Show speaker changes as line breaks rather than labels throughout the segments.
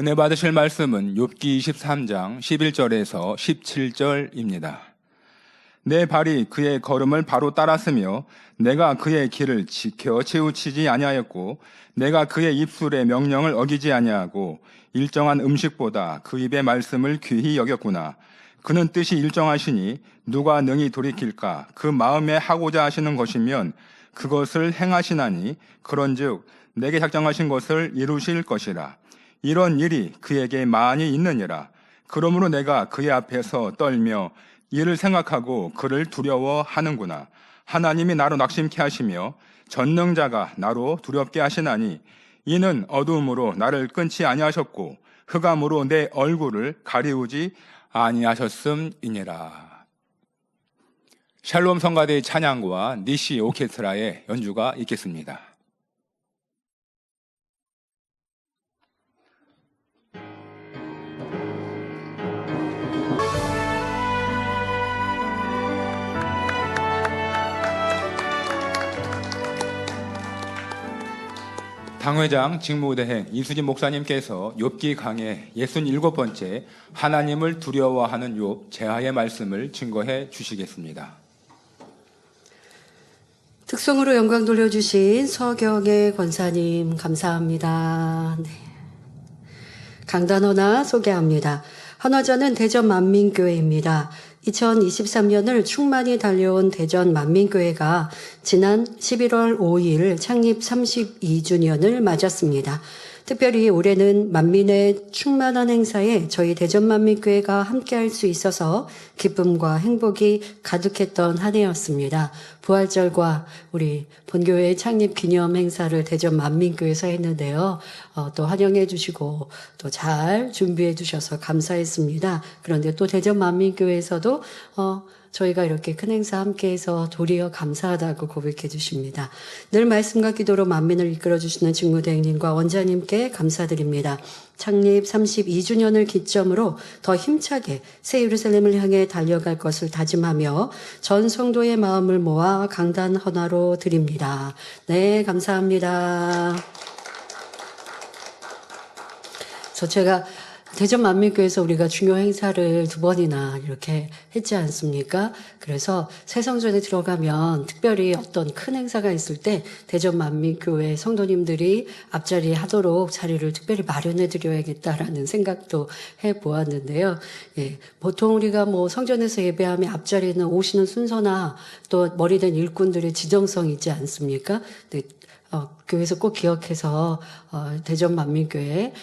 은혜 받으실 말씀은 욥기 23장 11절에서 17절입니다. 내 발이 그의 걸음을 바로 따랐으며 내가 그의 길을 지켜 치우치지 아니하였고 내가 그의 입술의 명령을 어기지 아니하고 일정한 음식보다 그 입의 말씀을 귀히 여겼구나. 그는 뜻이 일정하시니 누가 능히 돌이킬까? 그 마음에 하고자 하시는 것이면 그것을 행하시나니 그런즉 내게 작정하신 것을 이루실 것이라. 이런 일이 그에게 많이 있느니라. 그러므로 내가 그의 앞에서 떨며 이를 생각하고 그를 두려워하는구나. 하나님이 나로 낙심케 하시며 전능자가 나로 두렵게 하시나니 이는 어두움으로 나를 끊지 아니하셨고 흑암으로 내 얼굴을 가리우지 아니하셨음이니라. 샬롬 성가대의 찬양과 니시 오케스트라의 연주가 있겠습니다. 당회장 직무대행 이수진 목사님께서 욥기 강의 67번째 하나님을 두려워하는 욥 제하의 말씀을 증거해 주시겠습니다.
특성으로 영광 돌려주신 서경의 권사님 감사합니다. 네. 강단 헌화 소개합니다. 헌화자는 대전 만민교회입니다. 2023년을 충만히 달려온 대전 만민교회가 지난 11월 5일 창립 32주년을 맞았습니다. 특별히 올해는 만민의 충만한 행사에 저희 대전 만민교회가 함께할 수 있어서 기쁨과 행복이 가득했던 한 해였습니다. 부활절과 우리 본교회 창립 기념 행사를 대전 만민교회에서 했는데요. 또 환영해 주시고 또 잘 준비해 주셔서 감사했습니다. 그런데 또 대전 만민교회에서도 저희가 이렇게 큰 행사 함께해서 도리어 감사하다고 고백해 주십니다. 늘 말씀과 기도로 만민을 이끌어 주시는 직무대행님과 원장님께 감사드립니다. 창립 32주년을 기점으로 더 힘차게 새 예루살렘을 향해 달려갈 것을 다짐하며 전 성도의 마음을 모아 강단 헌화로 드립니다. 네, 감사합니다. 제가 대전 만민교회에서 우리가 중요 행사를 2번이나 이렇게 했지 않습니까? 그래서 새성전에 들어가면 특별히 어떤 큰 행사가 있을 때 대전 만민교회 성도님들이 앞자리 하도록 자리를 특별히 마련해 드려야겠다라는 생각도 해 보았는데요. 예, 보통 우리가 성전에서 예배하면 앞자리는 오시는 순서나 또 머리된 일꾼들의 지정성이 있지 않습니까? 네, 교회에서 꼭 기억해서 대전 만민교회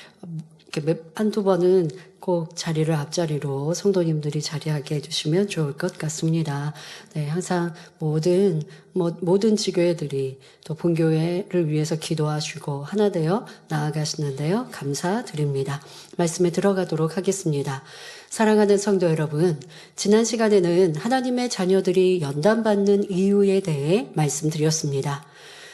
이렇게 한두 번은 꼭 자리를 앞자리로 성도님들이 자리하게 해주시면 좋을 것 같습니다. 네, 항상 모든 지교회들이 또 본교회를 위해서 기도하시고 하나 되어 나아가시는데요. 감사드립니다. 말씀에 들어가도록 하겠습니다. 사랑하는 성도 여러분, 지난 시간에는 하나님의 자녀들이 연단받는 이유에 대해 말씀드렸습니다.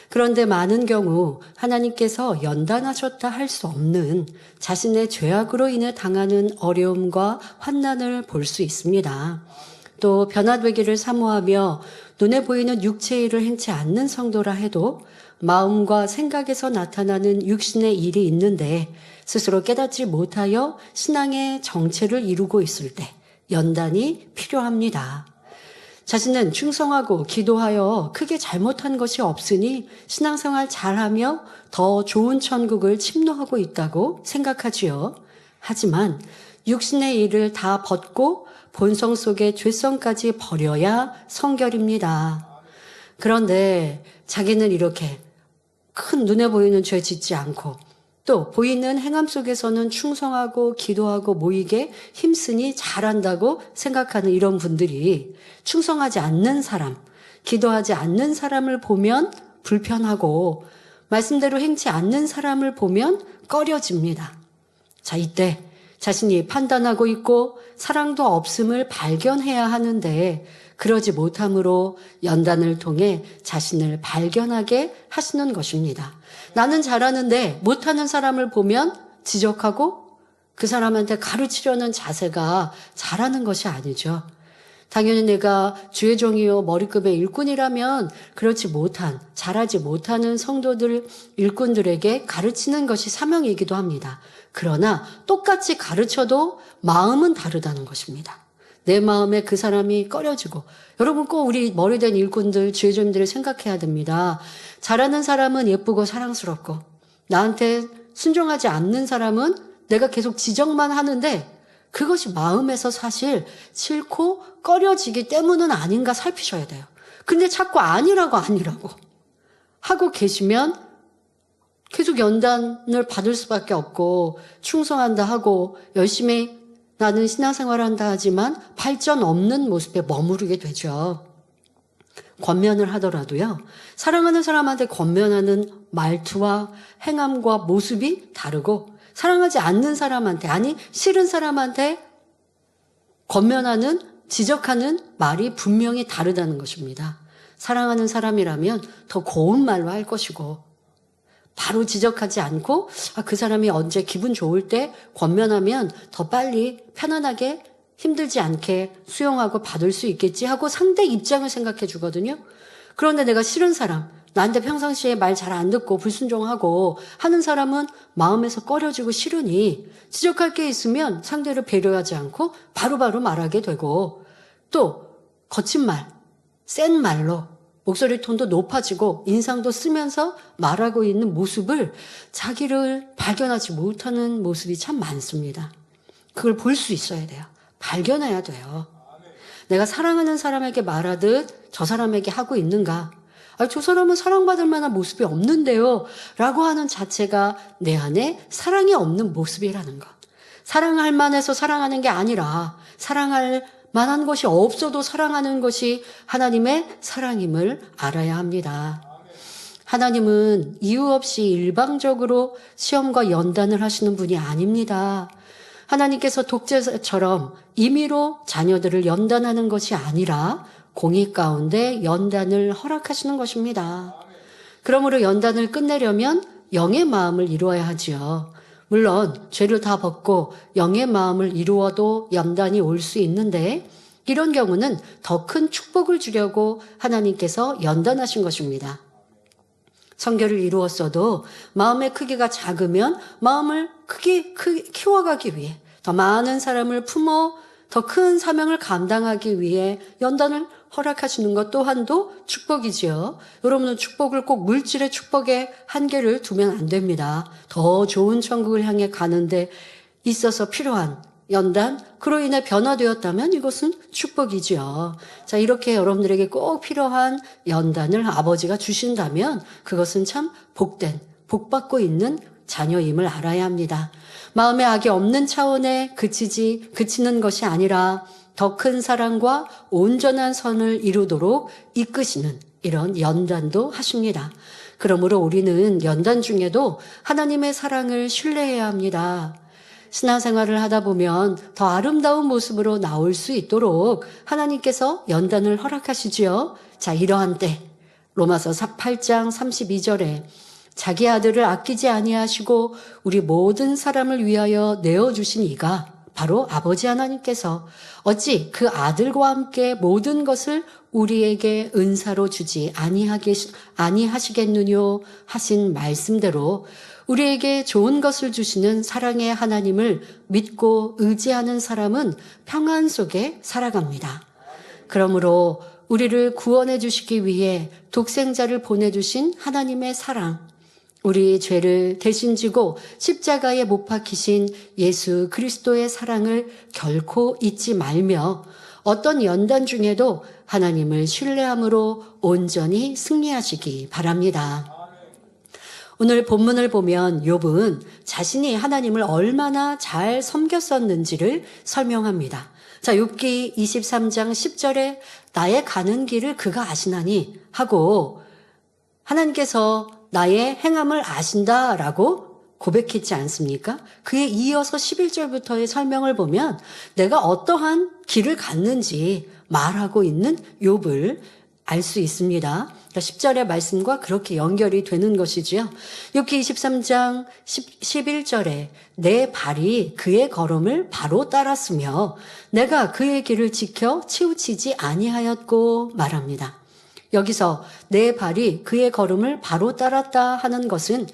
그런데 많은 경우 하나님께서 연단하셨다 할 수 없는 자신의 죄악으로 인해 당하는 어려움과 환난을 볼 수 있습니다. 또 변화되기를 사모하며 눈에 보이는 육체의 일을 행치 않는 성도라 해도 마음과 생각에서 나타나는 육신의 일이 있는데 스스로 깨닫지 못하여 신앙의 정체를 이루고 있을 때 연단이 필요합니다. 자신은 충성하고 기도하여 크게 잘못한 것이 없으니 신앙생활 잘하며 더 좋은 천국을 침노하고 있다고 생각하지요. 하지만 육신의 일을 다 벗고 본성 속의 죄성까지 버려야 성결입니다. 그런데 자기는 이렇게 큰 눈에 보이는 죄 짓지 않고 또 보이는 행함 속에서는 충성하고 기도하고 모이게 힘쓰니 잘한다고 생각하는 이런 분들이 충성하지 않는 사람, 기도하지 않는 사람을 보면 불편하고 말씀대로 행치 않는 사람을 보면 꺼려집니다. 자, 이때 자신이 판단하고 있고 사랑도 없음을 발견해야 하는데 그러지 못함으로 연단을 통해 자신을 발견하게 하시는 것입니다. 나는 잘하는데 못하는 사람을 보면 지적하고 그 사람한테 가르치려는 자세가 잘하는 것이 아니죠. 당연히 내가 주의 종이요 머리급의 일꾼이라면 그렇지 못한, 잘하지 못하는 성도들, 일꾼들에게 가르치는 것이 사명이기도 합니다. 그러나 똑같이 가르쳐도 마음은 다르다는 것입니다. 내 마음에 그 사람이 꺼려지고, 여러분 꼭 우리 머리된 일꾼들, 주의 종들을 생각해야 됩니다. 잘하는 사람은 예쁘고 사랑스럽고, 나한테 순종하지 않는 사람은 내가 계속 지적만 하는데 그것이 마음에서 사실 싫고 꺼려지기 때문은 아닌가 살피셔야 돼요. 근데 자꾸 아니라고 하고 계시면 계속 연단을 받을 수밖에 없고, 충성한다 하고 열심히 나는 신앙생활을 한다 하지만 발전 없는 모습에 머무르게 되죠. 권면을 하더라도요, 사랑하는 사람한테 권면하는 말투와 행함과 모습이 다르고, 사랑하지 않는 사람한테, 아니 싫은 사람한테 권면하는, 지적하는 말이 분명히 다르다는 것입니다. 사랑하는 사람이라면 더 고운 말로 할 것이고, 바로 지적하지 않고 그 사람이 언제 기분 좋을 때 권면하면 더 빨리 편안하게 힘들지 않게 수용하고 받을 수 있겠지 하고 상대 입장을 생각해 주거든요. 그런데 내가 싫은 사람, 나한테 평상시에 말 잘 안 듣고 불순종하고 하는 사람은 마음에서 꺼려지고 싫으니 지적할 게 있으면 상대를 배려하지 않고 바로바로 말하게 되고, 또 거친 말, 센 말로 목소리 톤도 높아지고 인상도 쓰면서 말하고 있는 모습을, 자기를 발견하지 못하는 모습이 참 많습니다. 그걸 볼 수 있어야 돼요. 발견해야 돼요. 내가 사랑하는 사람에게 말하듯 저 사람에게 하고 있는가? 저 사람은 사랑받을 만한 모습이 없는데요 라고 하는 자체가 내 안에 사랑이 없는 모습이라는 것. 사랑할 만해서 사랑하는 게 아니라 사랑할 만한 것이 없어도 사랑하는 것이 하나님의 사랑임을 알아야 합니다. 하나님은 이유 없이 일방적으로 시험과 연단을 하시는 분이 아닙니다. 하나님께서 독재자처럼 임의로 자녀들을 연단하는 것이 아니라 공의 가운데 연단을 허락하시는 것입니다. 그러므로 연단을 끝내려면 영의 마음을 이루어야 하지요. 물론 죄를 다 벗고 영의 마음을 이루어도 연단이 올 수 있는데, 이런 경우는 더 큰 축복을 주려고 하나님께서 연단하신 것입니다. 성결을 이루었어도 마음의 크기가 작으면 마음을 키워가기 위해, 더 많은 사람을 품어 더 큰 사명을 감당하기 위해 연단을 허락하시는 것 또한도 축복이지요. 여러분은 축복을 꼭 물질의 축복에 한계를 두면 안 됩니다. 더 좋은 천국을 향해 가는데 있어서 필요한 연단, 그로 인해 변화되었다면 이것은 축복이지요. 자, 이렇게 여러분들에게 꼭 필요한 연단을 아버지가 주신다면 그것은 참 복된, 복받고 있는 자녀임을 알아야 합니다. 마음의 악이 없는 차원에 그치는 것이 아니라 더 큰 사랑과 온전한 선을 이루도록 이끄시는 이런 연단도 하십니다. 그러므로 우리는 연단 중에도 하나님의 사랑을 신뢰해야 합니다. 신앙생활을 하다 보면 더 아름다운 모습으로 나올 수 있도록 하나님께서 연단을 허락하시지요. 자, 이러한 때 로마서 8장 32절에 자기 아들을 아끼지 아니하시고 우리 모든 사람을 위하여 내어주신 이가, 바로 아버지 하나님께서 어찌 그 아들과 함께 모든 것을 우리에게 은사로 주지 아니하시겠느뇨 하신 말씀대로 우리에게 좋은 것을 주시는 사랑의 하나님을 믿고 의지하는 사람은 평안 속에 살아갑니다. 그러므로 우리를 구원해 주시기 위해 독생자를 보내주신 하나님의 사랑, 우리 죄를 대신 지고 십자가에 못 박히신 예수 그리스도의 사랑을 결코 잊지 말며 어떤 연단 중에도 하나님을 신뢰함으로 온전히 승리하시기 바랍니다. 오늘 본문을 보면 욥은 자신이 하나님을 얼마나 잘 섬겼었는지를 설명합니다. 자, 욥기 23장 10절에 나의 가는 길을 그가 아시나니 하고 하나님께서 나의 행함을 아신다라고 고백했지 않습니까? 그에 이어서 11절부터의 설명을 보면 내가 어떠한 길을 갔는지 말하고 있는 욥을 알 수 있습니다. 10절의 말씀과 그렇게 연결이 되는 것이지요. 욥기 23장 11절에 내 발이 그의 걸음을 바로 따랐으며 내가 그의 길을 지켜 치우치지 아니하였고 말합니다. 여기서 내 발이 그의 걸음을 바로 따랐다 하는 것은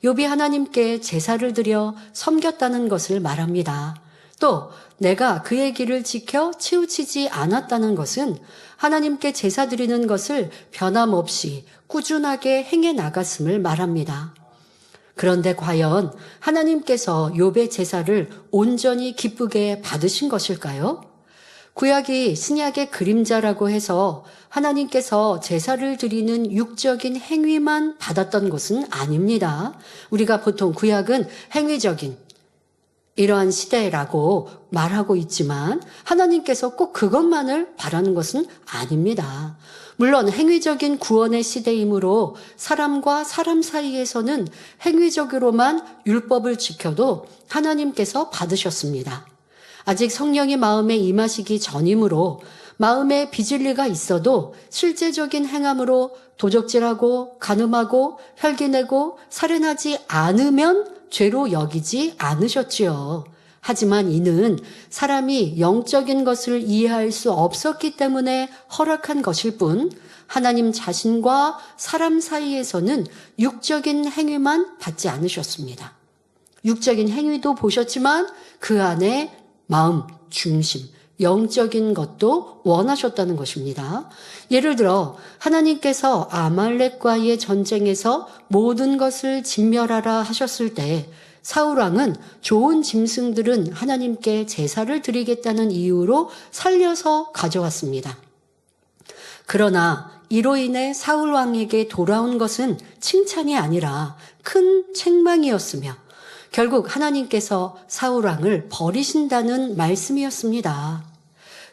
욥이 하나님께 제사를 드려 섬겼다는 것을 말합니다. 또 내가 그의 길을 지켜 치우치지 않았다는 것은 하나님께 제사 드리는 것을 변함없이 꾸준하게 행해 나갔음을 말합니다. 그런데 과연 하나님께서 욥의 제사를 온전히 기쁘게 받으신 것일까요? 구약이 신약의 그림자라고 해서 하나님께서 제사를 드리는 육적인 행위만 받았던 것은 아닙니다. 우리가 보통 구약은 행위적인 이러한 시대라고 말하고 있지만 하나님께서 꼭 그것만을 바라는 것은 아닙니다. 물론 행위적인 구원의 시대이므로 사람과 사람 사이에서는 행위적으로만 율법을 지켜도 하나님께서 받으셨습니다. 아직 성령이 마음에 임하시기 전이므로 마음에 비질리가 있어도 실제적인 행함으로 도적질하고 간음하고 혈기내고 살인하지 않으면 죄로 여기지 않으셨지요. 하지만 이는 사람이 영적인 것을 이해할 수 없었기 때문에 허락한 것일 뿐 하나님 자신과 사람 사이에서는 육적인 행위만 받지 않으셨습니다. 육적인 행위도 보셨지만 그 안에 마음, 중심, 영적인 것도 원하셨다는 것입니다. 예를 들어 하나님께서 아말렉과의 전쟁에서 모든 것을 진멸하라 하셨을 때 사울왕은 좋은 짐승들은 하나님께 제사를 드리겠다는 이유로 살려서 가져왔습니다. 그러나 이로 인해 사울왕에게 돌아온 것은 칭찬이 아니라 큰 책망이었으며 결국 하나님께서 사울왕을 버리신다는 말씀이었습니다.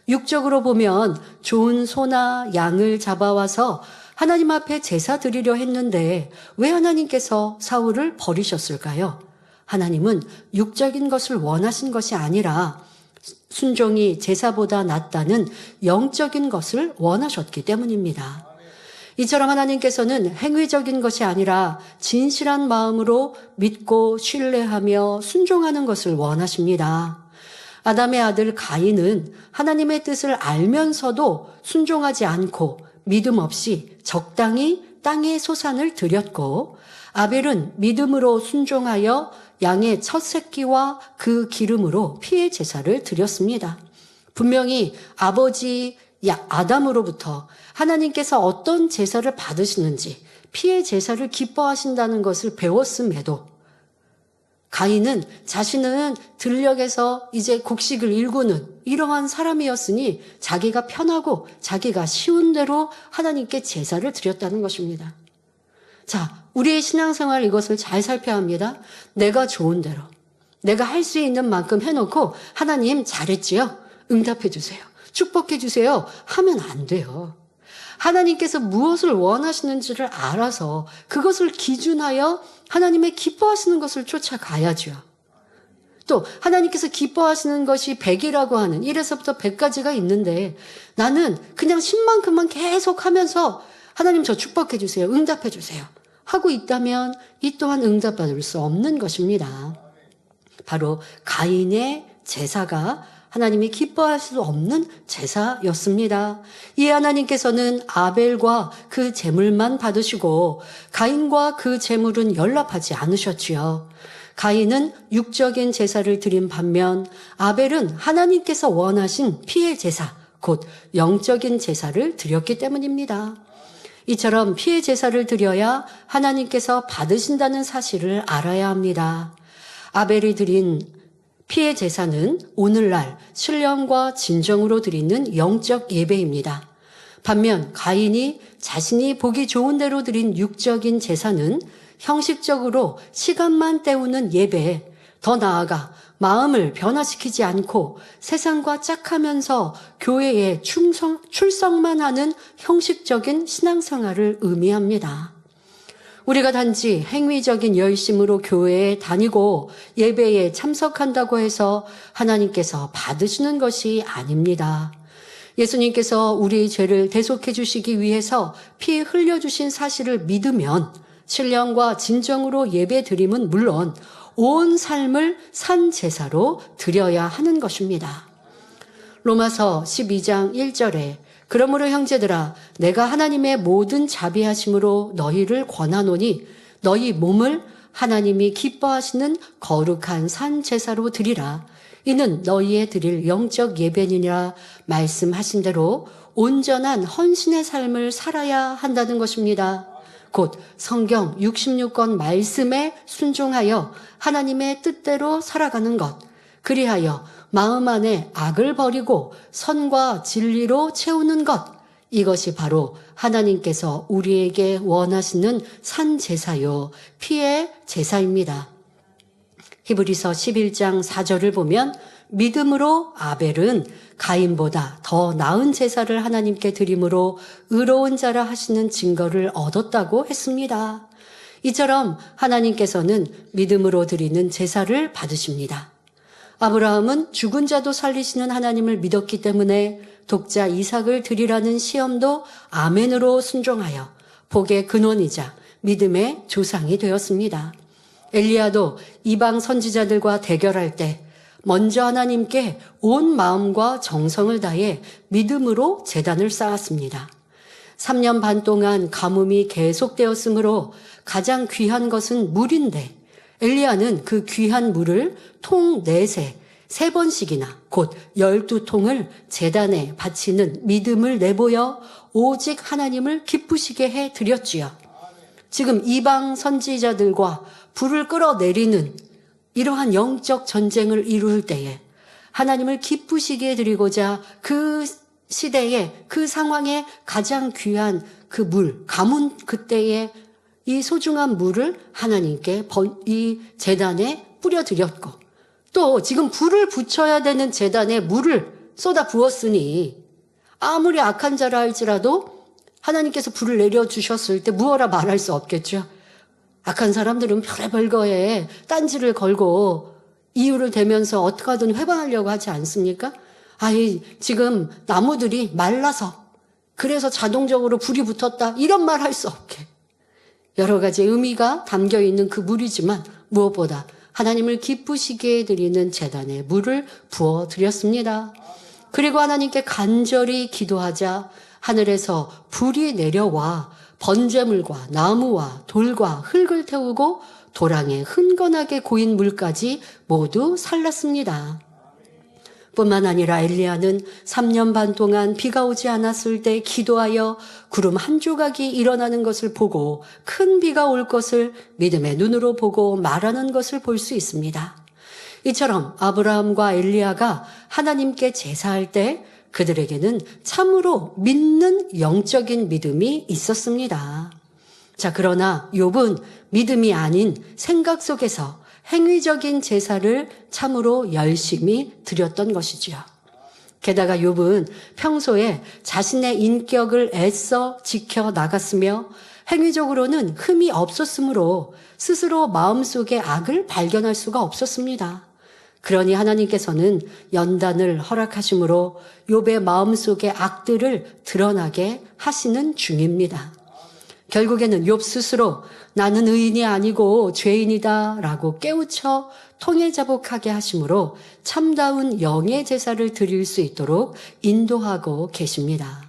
육적으로 보면 좋은 소나 양을 잡아와서 하나님 앞에 제사 드리려 했는데 왜 하나님께서 사울을 버리셨을까요? 하나님은 육적인 것을 원하신 것이 아니라 순종이 제사보다 낫다는 영적인 것을 원하셨기 때문입니다. 이처럼 하나님께서는 행위적인 것이 아니라 진실한 마음으로 믿고 신뢰하며 순종하는 것을 원하십니다. 아담의 아들 가인은 하나님의 뜻을 알면서도 순종하지 않고 믿음 없이 적당히 땅의 소산을 드렸고 아벨은 믿음으로 순종하여 양의 첫 새끼와 그 기름으로 피의 제사를 드렸습니다. 분명히 아버지 아담으로부터 하나님께서 어떤 제사를 받으시는지 피의 제사를 기뻐하신다는 것을 배웠음에도 가인은 자신은 들녘에서 이제 곡식을 일구는 이러한 사람이었으니 자기가 편하고 자기가 쉬운 대로 하나님께 제사를 드렸다는 것입니다. 자, 우리의 신앙생활 이것을 잘 살펴야 합니다. 내가 좋은 대로 내가 할 수 있는 만큼 해놓고 하나님 잘했지요? 응답해 주세요. 축복해 주세요. 하면 안 돼요. 하나님께서 무엇을 원하시는지를 알아서 그것을 기준하여 하나님의 기뻐하시는 것을 쫓아가야죠. 또 하나님께서 기뻐하시는 것이 100이라고 하는 1에서부터 100까지가 있는데 나는 그냥 10만큼만 계속 하면서 하나님 저 축복해 주세요. 응답해 주세요. 하고 있다면 이 또한 응답받을 수 없는 것입니다. 바로 가인의 제사가 하나님이 기뻐할 수 없는 제사였습니다. 이에 하나님께서는 아벨과 그 제물만 받으시고 가인과 그 제물은 연락하지 않으셨지요. 가인은 육적인 제사를 드린 반면 아벨은 하나님께서 원하신 피의 제사, 곧 영적인 제사를 드렸기 때문입니다. 이처럼 피의 제사를 드려야 하나님께서 받으신다는 사실을 알아야 합니다. 아벨이 드린 피의 제사는 오늘날 신령과 진정으로 드리는 영적 예배입니다. 반면 가인이 자신이 보기 좋은 대로 드린 육적인 제사는 형식적으로 시간만 때우는 예배, 더 나아가 마음을 변화시키지 않고 세상과 짝하면서 교회에 출석만 하는 형식적인 신앙생활을 의미합니다. 우리가 단지 행위적인 열심으로 교회에 다니고 예배에 참석한다고 해서 하나님께서 받으시는 것이 아닙니다. 예수님께서 우리 죄를 대속해 주시기 위해서 피 흘려주신 사실을 믿으면 신령과 진정으로 예배 드림은 물론 온 삶을 산 제사로 드려야 하는 것입니다. 로마서 12장 1절에 그러므로 형제들아 내가 하나님의 모든 자비하심으로 너희를 권하노니 너희 몸을 하나님이 기뻐하시는 거룩한 산 제사로 드리라. 이는 너희의 드릴 영적 예배니라 말씀하신 대로 온전한 헌신의 삶을 살아야 한다는 것입니다. 곧 성경 66권 말씀에 순종하여 하나님의 뜻대로 살아가는 것, 그리하여 마음 안에 악을 버리고 선과 진리로 채우는 것, 이것이 바로 하나님께서 우리에게 원하시는 산 제사요 피의 제사입니다. 히브리서 11장 4절을 보면 믿음으로 아벨은 가인보다 더 나은 제사를 하나님께 드림으로 의로운 자라 하시는 증거를 얻었다고 했습니다. 이처럼 하나님께서는 믿음으로 드리는 제사를 받으십니다. 아브라함은 죽은 자도 살리시는 하나님을 믿었기 때문에 독자 이삭을 드리라는 시험도 아멘으로 순종하여 복의 근원이자 믿음의 조상이 되었습니다. 엘리야도 이방 선지자들과 대결할 때 먼저 하나님께 온 마음과 정성을 다해 믿음으로 제단을 쌓았습니다. 3년 반 동안 가뭄이 계속되었으므로 가장 귀한 것은 물인데 엘리야는 그 귀한 물을 통 4세 3번씩이나 곧 12통을 제단에 바치는 믿음을 내보여 오직 하나님을 기쁘시게 해 드렸지요. 지금 이방 선지자들과 불을 끌어내리는 이러한 영적 전쟁을 이룰 때에 하나님을 기쁘시게 드리고자 그 시대에 그 상황에 가장 귀한 그 물, 가문 그때의 이 소중한 물을 하나님께 이 제단에 뿌려드렸고 또 지금 불을 붙여야 되는 제단에 물을 쏟아 부었으니 아무리 악한 자라 할지라도 하나님께서 불을 내려주셨을 때 무어라 말할 수 없겠죠. 악한 사람들은 별의별 거에 딴지를 걸고 이유를 대면서 어떻게든 회방하려고 하지 않습니까? 지금 나무들이 말라서 그래서 자동적으로 불이 붙었다 이런 말 할 수 없게 여러 가지 의미가 담겨 있는 그 물이지만 무엇보다 하나님을 기쁘시게 드리는 제단에 물을 부어 드렸습니다. 그리고 하나님께 간절히 기도하자 하늘에서 불이 내려와 번제물과 나무와 돌과 흙을 태우고 도랑에 흥건하게 고인 물까지 모두 살랐습니다. 뿐만 아니라 엘리야는 3년 반 동안 비가 오지 않았을 때 기도하여 구름 한 조각이 일어나는 것을 보고 큰 비가 올 것을 믿음의 눈으로 보고 말하는 것을 볼 수 있습니다. 이처럼 아브라함과 엘리야가 하나님께 제사할 때 그들에게는 참으로 믿는 영적인 믿음이 있었습니다. 자, 그러나 욥은 믿음이 아닌 생각 속에서 행위적인 제사를 참으로 열심히 드렸던 것이지요. 게다가 욥은 평소에 자신의 인격을 애써 지켜 나갔으며 행위적으로는 흠이 없었으므로 스스로 마음속에 악을 발견할 수가 없었습니다. 그러니 하나님께서는 연단을 허락하심으로 욥의 마음속의 악들을 드러나게 하시는 중입니다. 결국에는 욥 스스로 나는 의인이 아니고 죄인이다 라고 깨우쳐 통해자복하게 하심으로 참다운 영의 제사를 드릴 수 있도록 인도하고 계십니다.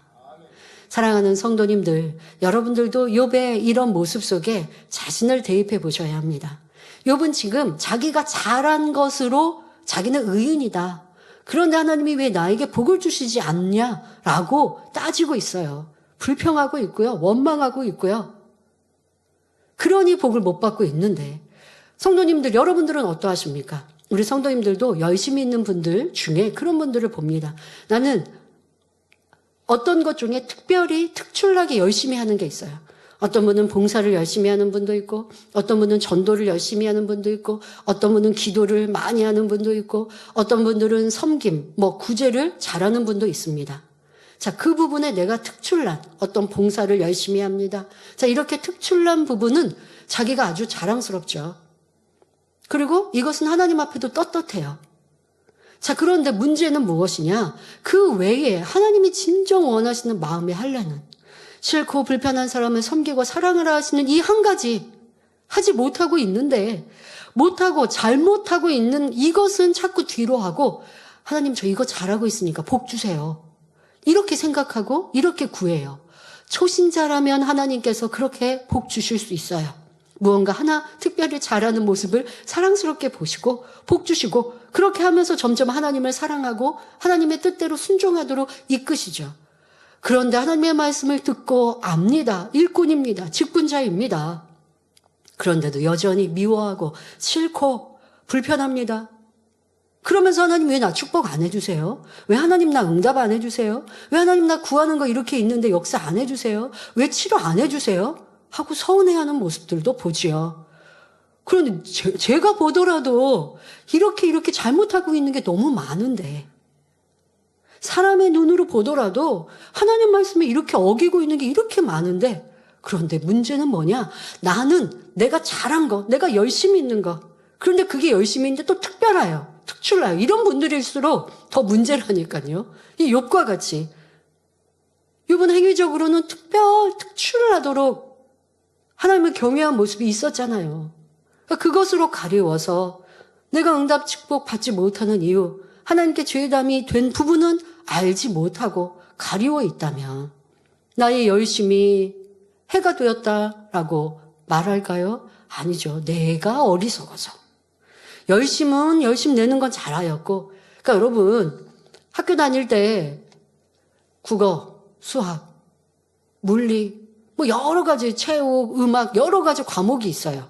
사랑하는 성도님들, 여러분들도 욥의 이런 모습 속에 자신을 대입해 보셔야 합니다. 욥은 지금 자기가 잘한 것으로 자기는 의인이다. 그런데 하나님이 왜 나에게 복을 주시지 않냐라고 따지고 있어요. 불평하고 있고요. 원망하고 있고요. 그러니 복을 못 받고 있는데 성도님들, 여러분들은 어떠하십니까? 우리 성도님들도 열심히 있는 분들 중에 그런 분들을 봅니다. 나는 어떤 것 중에 특별히 특출나게 열심히 하는 게 있어요. 어떤 분은 봉사를 열심히 하는 분도 있고 어떤 분은 전도를 열심히 하는 분도 있고 어떤 분은 기도를 많이 하는 분도 있고 어떤 분들은 섬김, 구제를 잘하는 분도 있습니다. 자, 그 부분에 내가 특출난 어떤 봉사를 열심히 합니다. 자, 이렇게 특출난 부분은 자기가 아주 자랑스럽죠. 그리고 이것은 하나님 앞에도 떳떳해요. 자, 그런데 문제는 무엇이냐? 그 외에 하나님이 진정 원하시는 마음의 할례는 싫고 불편한 사람을 섬기고 사랑을 하시는 이 한 가지 하지 못하고 있는데, 못하고 잘못하고 있는 이것은 자꾸 뒤로 하고, 하나님 저 이거 잘하고 있으니까 복 주세요. 이렇게 생각하고 이렇게 구해요. 초신자라면 하나님께서 그렇게 복 주실 수 있어요. 무언가 하나 특별히 잘하는 모습을 사랑스럽게 보시고 복 주시고, 그렇게 하면서 점점 하나님을 사랑하고 하나님의 뜻대로 순종하도록 이끄시죠. 그런데 하나님의 말씀을 듣고 압니다. 일꾼입니다. 직분자입니다. 그런데도 여전히 미워하고 싫고 불편합니다. 그러면서 하나님 왜 나 축복 안 해주세요? 왜 하나님 나 응답 안 해주세요? 왜 하나님 나 구하는 거 이렇게 있는데 역사 안 해주세요? 왜 치료 안 해주세요? 하고 서운해하는 모습들도 보지요. 그런데 제가 보더라도 이렇게 잘못하고 있는 게 너무 많은데, 사람의 눈으로 보더라도 하나님 말씀에 이렇게 어기고 있는 게 이렇게 많은데, 그런데 문제는 뭐냐? 나는 내가 잘한 거, 내가 열심히 있는 거, 그런데 그게 열심히인데 또 특별해요. 특출나요. 이런 분들일수록 더 문제라니까요. 이 욥과 같이 욥은 행위적으로는 특출나도록 하나님을 경외한 모습이 있었잖아요. 그것으로 가리워서 내가 응답 축복 받지 못하는 이유, 하나님께 죄담이 된 부분은 알지 못하고 가리워 있다면 나의 열심이 해가 되었다라고 말할까요? 아니죠. 내가 어리석어서. 열심은 열심 내는 건 잘하였고, 그러니까 여러분 학교 다닐 때 국어, 수학, 물리, 뭐 여러 가지 체육, 음악 여러 가지 과목이 있어요.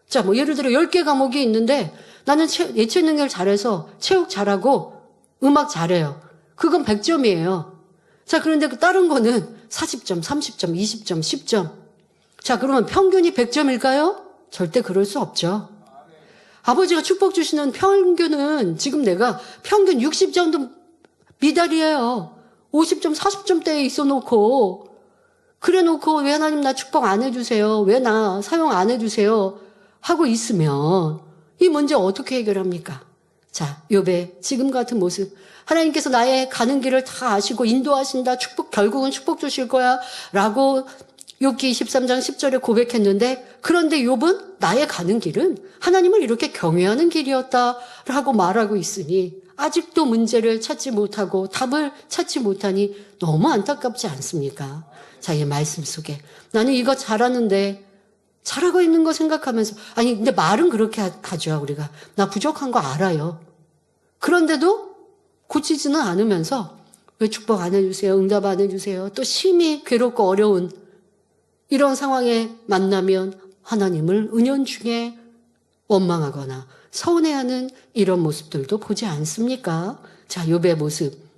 자, 뭐 예를 들어 10개 과목이 있는데 나는 예체 능력을 잘해서 체육 잘하고 음악 잘해요. 그건 100점이에요. 자, 그런데 다른 거는 40점, 30점, 20점, 10점. 자, 그러면 평균이 100점일까요? 절대 그럴 수 없죠. 아버지가 축복 주시는 평균은 지금 내가 평균 60점도 미달이에요. 50점, 40점대에 있어 놓고, 그래 놓고 왜 하나님 나 축복 안 해주세요? 왜 나 사용 안 해주세요? 하고 있으면 이 문제 어떻게 해결합니까? 자, 욥의 지금 같은 모습. 하나님께서 나의 가는 길을 다 아시고 인도하신다. 결국은 축복 주실 거야. 라고 욥기 23장 10절에 고백했는데, 그런데 욥은 나의 가는 길은 하나님을 이렇게 경외하는 길이었다라고 말하고 있으니 아직도 문제를 찾지 못하고 답을 찾지 못하니 너무 안타깝지 않습니까? 자, 이 말씀 속에 나는 이거 잘하는데, 잘하고 있는 거 생각하면서, 아니 근데 말은 그렇게 하죠. 우리가 나 부족한 거 알아요. 그런데도 고치지는 않으면서 왜 축복 안 해주세요? 응답 안 해주세요? 또 심히 괴롭고 어려운 이런 상황에 만나면 하나님을 은연중에 원망하거나 서운해하는 이런 모습들도 보지 않습니까? 자, 욥의 모습.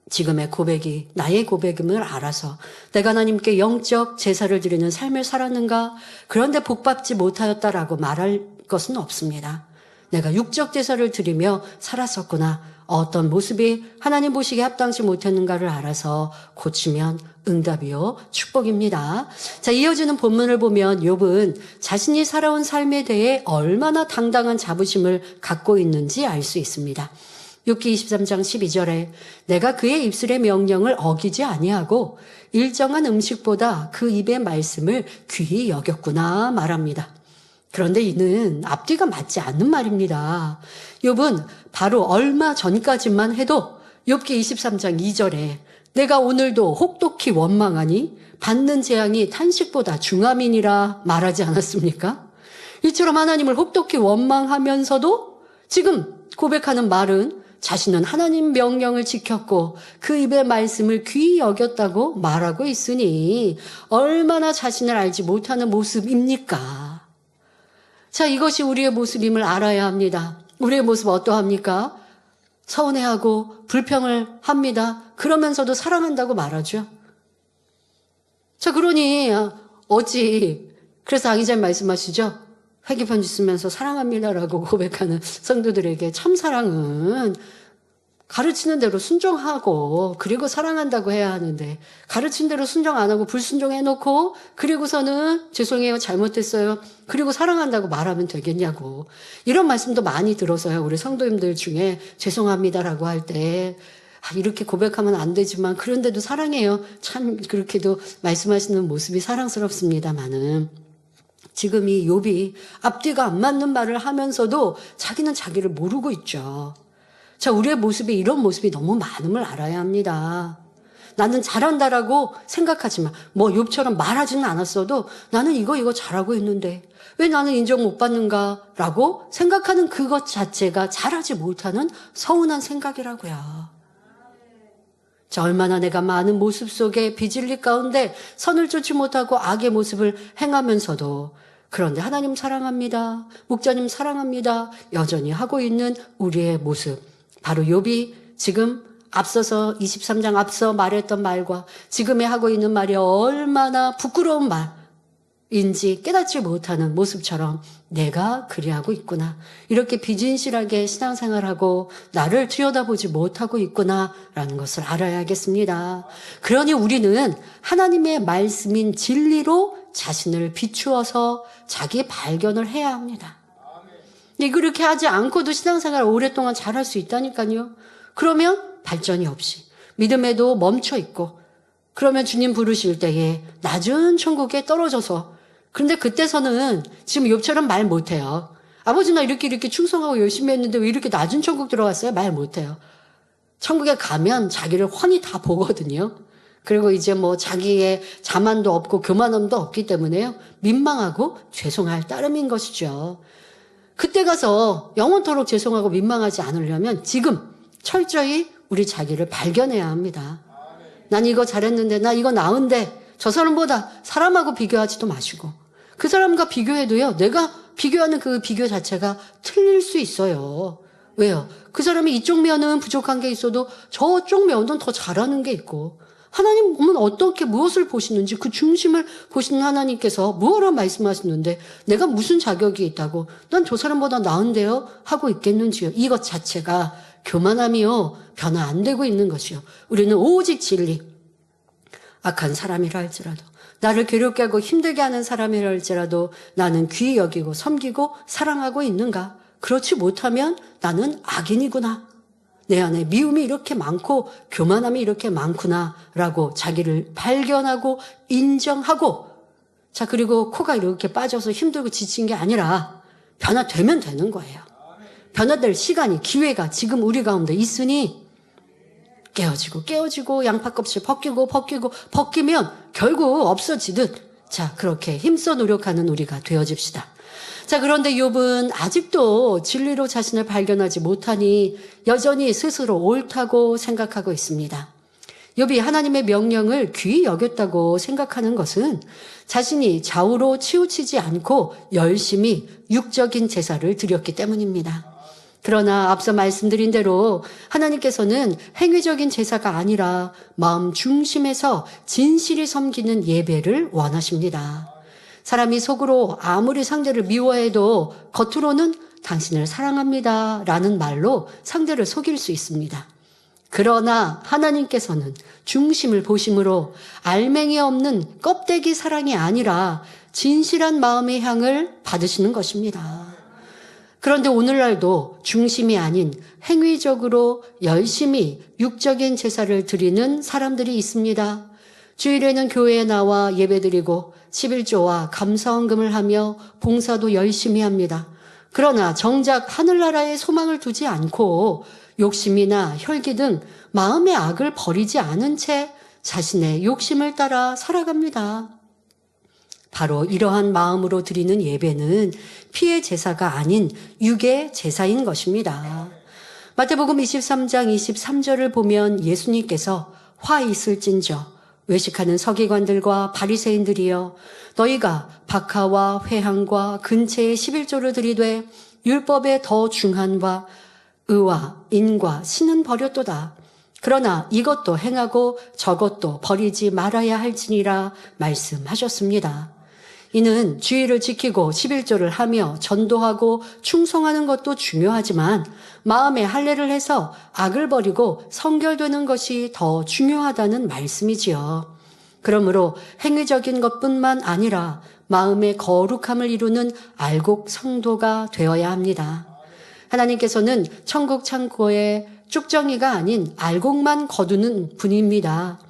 지금의 고백이 나의 고백임을 알아서 내가 하나님께 영적 제사를 드리는 삶을 살았는가? 그런데 복받지 못하였다라고 말할 것은 없습니다. 내가 육적 제사를 드리며 살았었구나. 어떤 모습이 하나님 보시기에 합당치 못했는가를 알아서 고치면 응답이요 축복입니다. 자, 이어지는 본문을 보면 욥은 자신이 살아온 삶에 대해 얼마나 당당한 자부심을 갖고 있는지 알 수 있습니다. 욥기 23장 12절에 내가 그의 입술의 명령을 어기지 아니하고 일정한 음식보다 그 입의 말씀을 귀히 여겼구나 말합니다. 그런데 이는 앞뒤가 맞지 않는 말입니다. 욥은 바로 얼마 전까지만 해도 욥기 23장 2절에 내가 오늘도 혹독히 원망하니 받는 재앙이 탄식보다 중함이니라 말하지 않았습니까? 이처럼 하나님을 혹독히 원망하면서도 지금 고백하는 말은 자신은 하나님 명령을 지켰고 그 입의 말씀을 귀히 여겼다고 말하고 있으니 얼마나 자신을 알지 못하는 모습입니까? 자, 이것이 우리의 모습임을 알아야 합니다. 우리의 모습 어떠합니까? 서운해하고 불평을 합니다. 그러면서도 사랑한다고 말하죠. 자, 그러니 어찌 그래서 앙이자님 말씀하시죠. 회개편지 쓰면서 사랑합니다라고 고백하는 성도들에게 참 사랑은 가르치는 대로 순종하고 그리고 사랑한다고 해야 하는데 가르친 대로 순종 안 하고 불순종해놓고 그리고서는 죄송해요 잘못했어요 그리고 사랑한다고 말하면 되겠냐고 이런 말씀도 많이 들어서요. 우리 성도님들 중에 죄송합니다라고 할 때 이렇게 고백하면 안 되지만 그런데도 사랑해요. 참 그렇게도 말씀하시는 모습이 사랑스럽습니다마는 지금 이 욥이 앞뒤가 안 맞는 말을 하면서도 자기는 자기를 모르고 있죠. 자, 우리의 모습이 이런 모습이 너무 많음을 알아야 합니다. 나는 잘한다라고 생각하지만 뭐 욥처럼 말하지는 않았어도 나는 이거 잘하고 있는데 왜 나는 인정 못 받는가라고 생각하는 그것 자체가 잘하지 못하는 서운한 생각이라고요. 자, 얼마나 내가 많은 모습 속에 비진리 가운데 선을 쫓지 못하고 악의 모습을 행하면서도 그런데 하나님 사랑합니다. 목자님 사랑합니다. 여전히 하고 있는 우리의 모습. 바로 욥이 지금 앞서서 23장 앞서 말했던 말과 지금에 하고 있는 말이 얼마나 부끄러운 말인지 깨닫지 못하는 모습처럼 내가 그리하고 있구나. 이렇게 비진실하게 신앙생활하고 나를 들여다보지 못하고 있구나라는 것을 알아야겠습니다. 그러니 우리는 하나님의 말씀인 진리로 자신을 비추어서 자기 발견을 해야 합니다. 근데 그렇게 하지 않고도 신앙생활을 오랫동안 잘할 수 있다니까요. 그러면 발전이 없이 믿음에도 멈춰 있고 그러면 주님 부르실 때에 낮은 천국에 떨어져서 그런데 그때서는 지금 욥처럼 말 못해요. 아버지 나 이렇게 충성하고 열심히 했는데 왜 이렇게 낮은 천국 들어갔어요? 말 못해요. 천국에 가면 자기를 훤히 다 보거든요. 그리고 이제 뭐 자기의 자만도 없고 교만함도 없기 때문에요. 민망하고 죄송할 따름인 것이죠. 그때 가서 영원토록 죄송하고 민망하지 않으려면 지금 철저히 우리 자기를 발견해야 합니다. 난 이거 잘했는데 나 이거 나은데 저 사람보다 사람하고 비교하지도 마시고 그 사람과 비교해도요. 내가 비교하는 그 비교 자체가 틀릴 수 있어요. 왜요? 그 사람이 이쪽 면은 부족한 게 있어도 저쪽 면은 더 잘하는 게 있고 하나님은 어떻게 무엇을 보시는지 그 중심을 보시는 하나님께서 무엇을 말씀하시는데 내가 무슨 자격이 있다고 난 저 사람보다 나은데요 하고 있겠는지요. 이것 자체가 교만함이요 변화 안 되고 있는 것이요. 우리는 오직 진리 악한 사람이라 할지라도 나를 괴롭게 하고 힘들게 하는 사람이라 할지라도 나는 귀히 여기고 섬기고 사랑하고 있는가? 그렇지 못하면 나는 악인이구나. 내 안에 미움이 이렇게 많고 교만함이 이렇게 많구나라고 자기를 발견하고 인정하고 자 그리고 코가 이렇게 빠져서 힘들고 지친 게 아니라 변화되면 되는 거예요. 변화될 시간이 기회가 지금 우리 가운데 있으니 깨어지고 양파껍질 벗기면 결국 없어지듯 자 그렇게 힘써 노력하는 우리가 되어집시다. 자, 그런데 욥은 아직도 진리로 자신을 발견하지 못하니 여전히 스스로 옳다고 생각하고 있습니다. 욥이 하나님의 명령을 귀히 여겼다고 생각하는 것은 자신이 좌우로 치우치지 않고 열심히 육적인 제사를 드렸기 때문입니다. 그러나 앞서 말씀드린 대로 하나님께서는 행위적인 제사가 아니라 마음 중심에서 진실이 섬기는 예배를 원하십니다. 사람이 속으로 아무리 상대를 미워해도 겉으로는 당신을 사랑합니다 라는 말로 상대를 속일 수 있습니다. 그러나 하나님께서는 중심을 보심으로 알맹이 없는 껍데기 사랑이 아니라 진실한 마음의 향을 받으시는 것입니다. 그런데 오늘날도 중심이 아닌 행위적으로 열심히 육적인 제사를 드리는 사람들이 있습니다. 주일에는 교회에 나와 예배드리고 11조와 감사헌금을 하며 봉사도 열심히 합니다. 그러나 정작 하늘나라에 소망을 두지 않고 욕심이나 혈기 등 마음의 악을 버리지 않은 채 자신의 욕심을 따라 살아갑니다. 바로 이러한 마음으로 드리는 예배는 피의 제사가 아닌 육의 제사인 것입니다. 마태복음 23장 23절을 보면 예수님께서 화 있을진저 외식하는 서기관들과 바리새인들이여 너희가 박하와 회향과 근체의 11조를 드리되 율법에 더 중한 바 의와 인과 신은 버렸도다. 그러나 이것도 행하고 저것도 버리지 말아야 할지니라 말씀하셨습니다. 이는 주의를 지키고 11조를 하며 전도하고 충성하는 것도 중요하지만 마음에 할례를 해서 악을 버리고 성결되는 것이 더 중요하다는 말씀이지요. 그러므로 행위적인 것뿐만 아니라 마음의 거룩함을 이루는 알곡 성도가 되어야 합니다. 하나님께서는 천국 창고에 쭉정이가 아닌 알곡만 거두는 분입니다.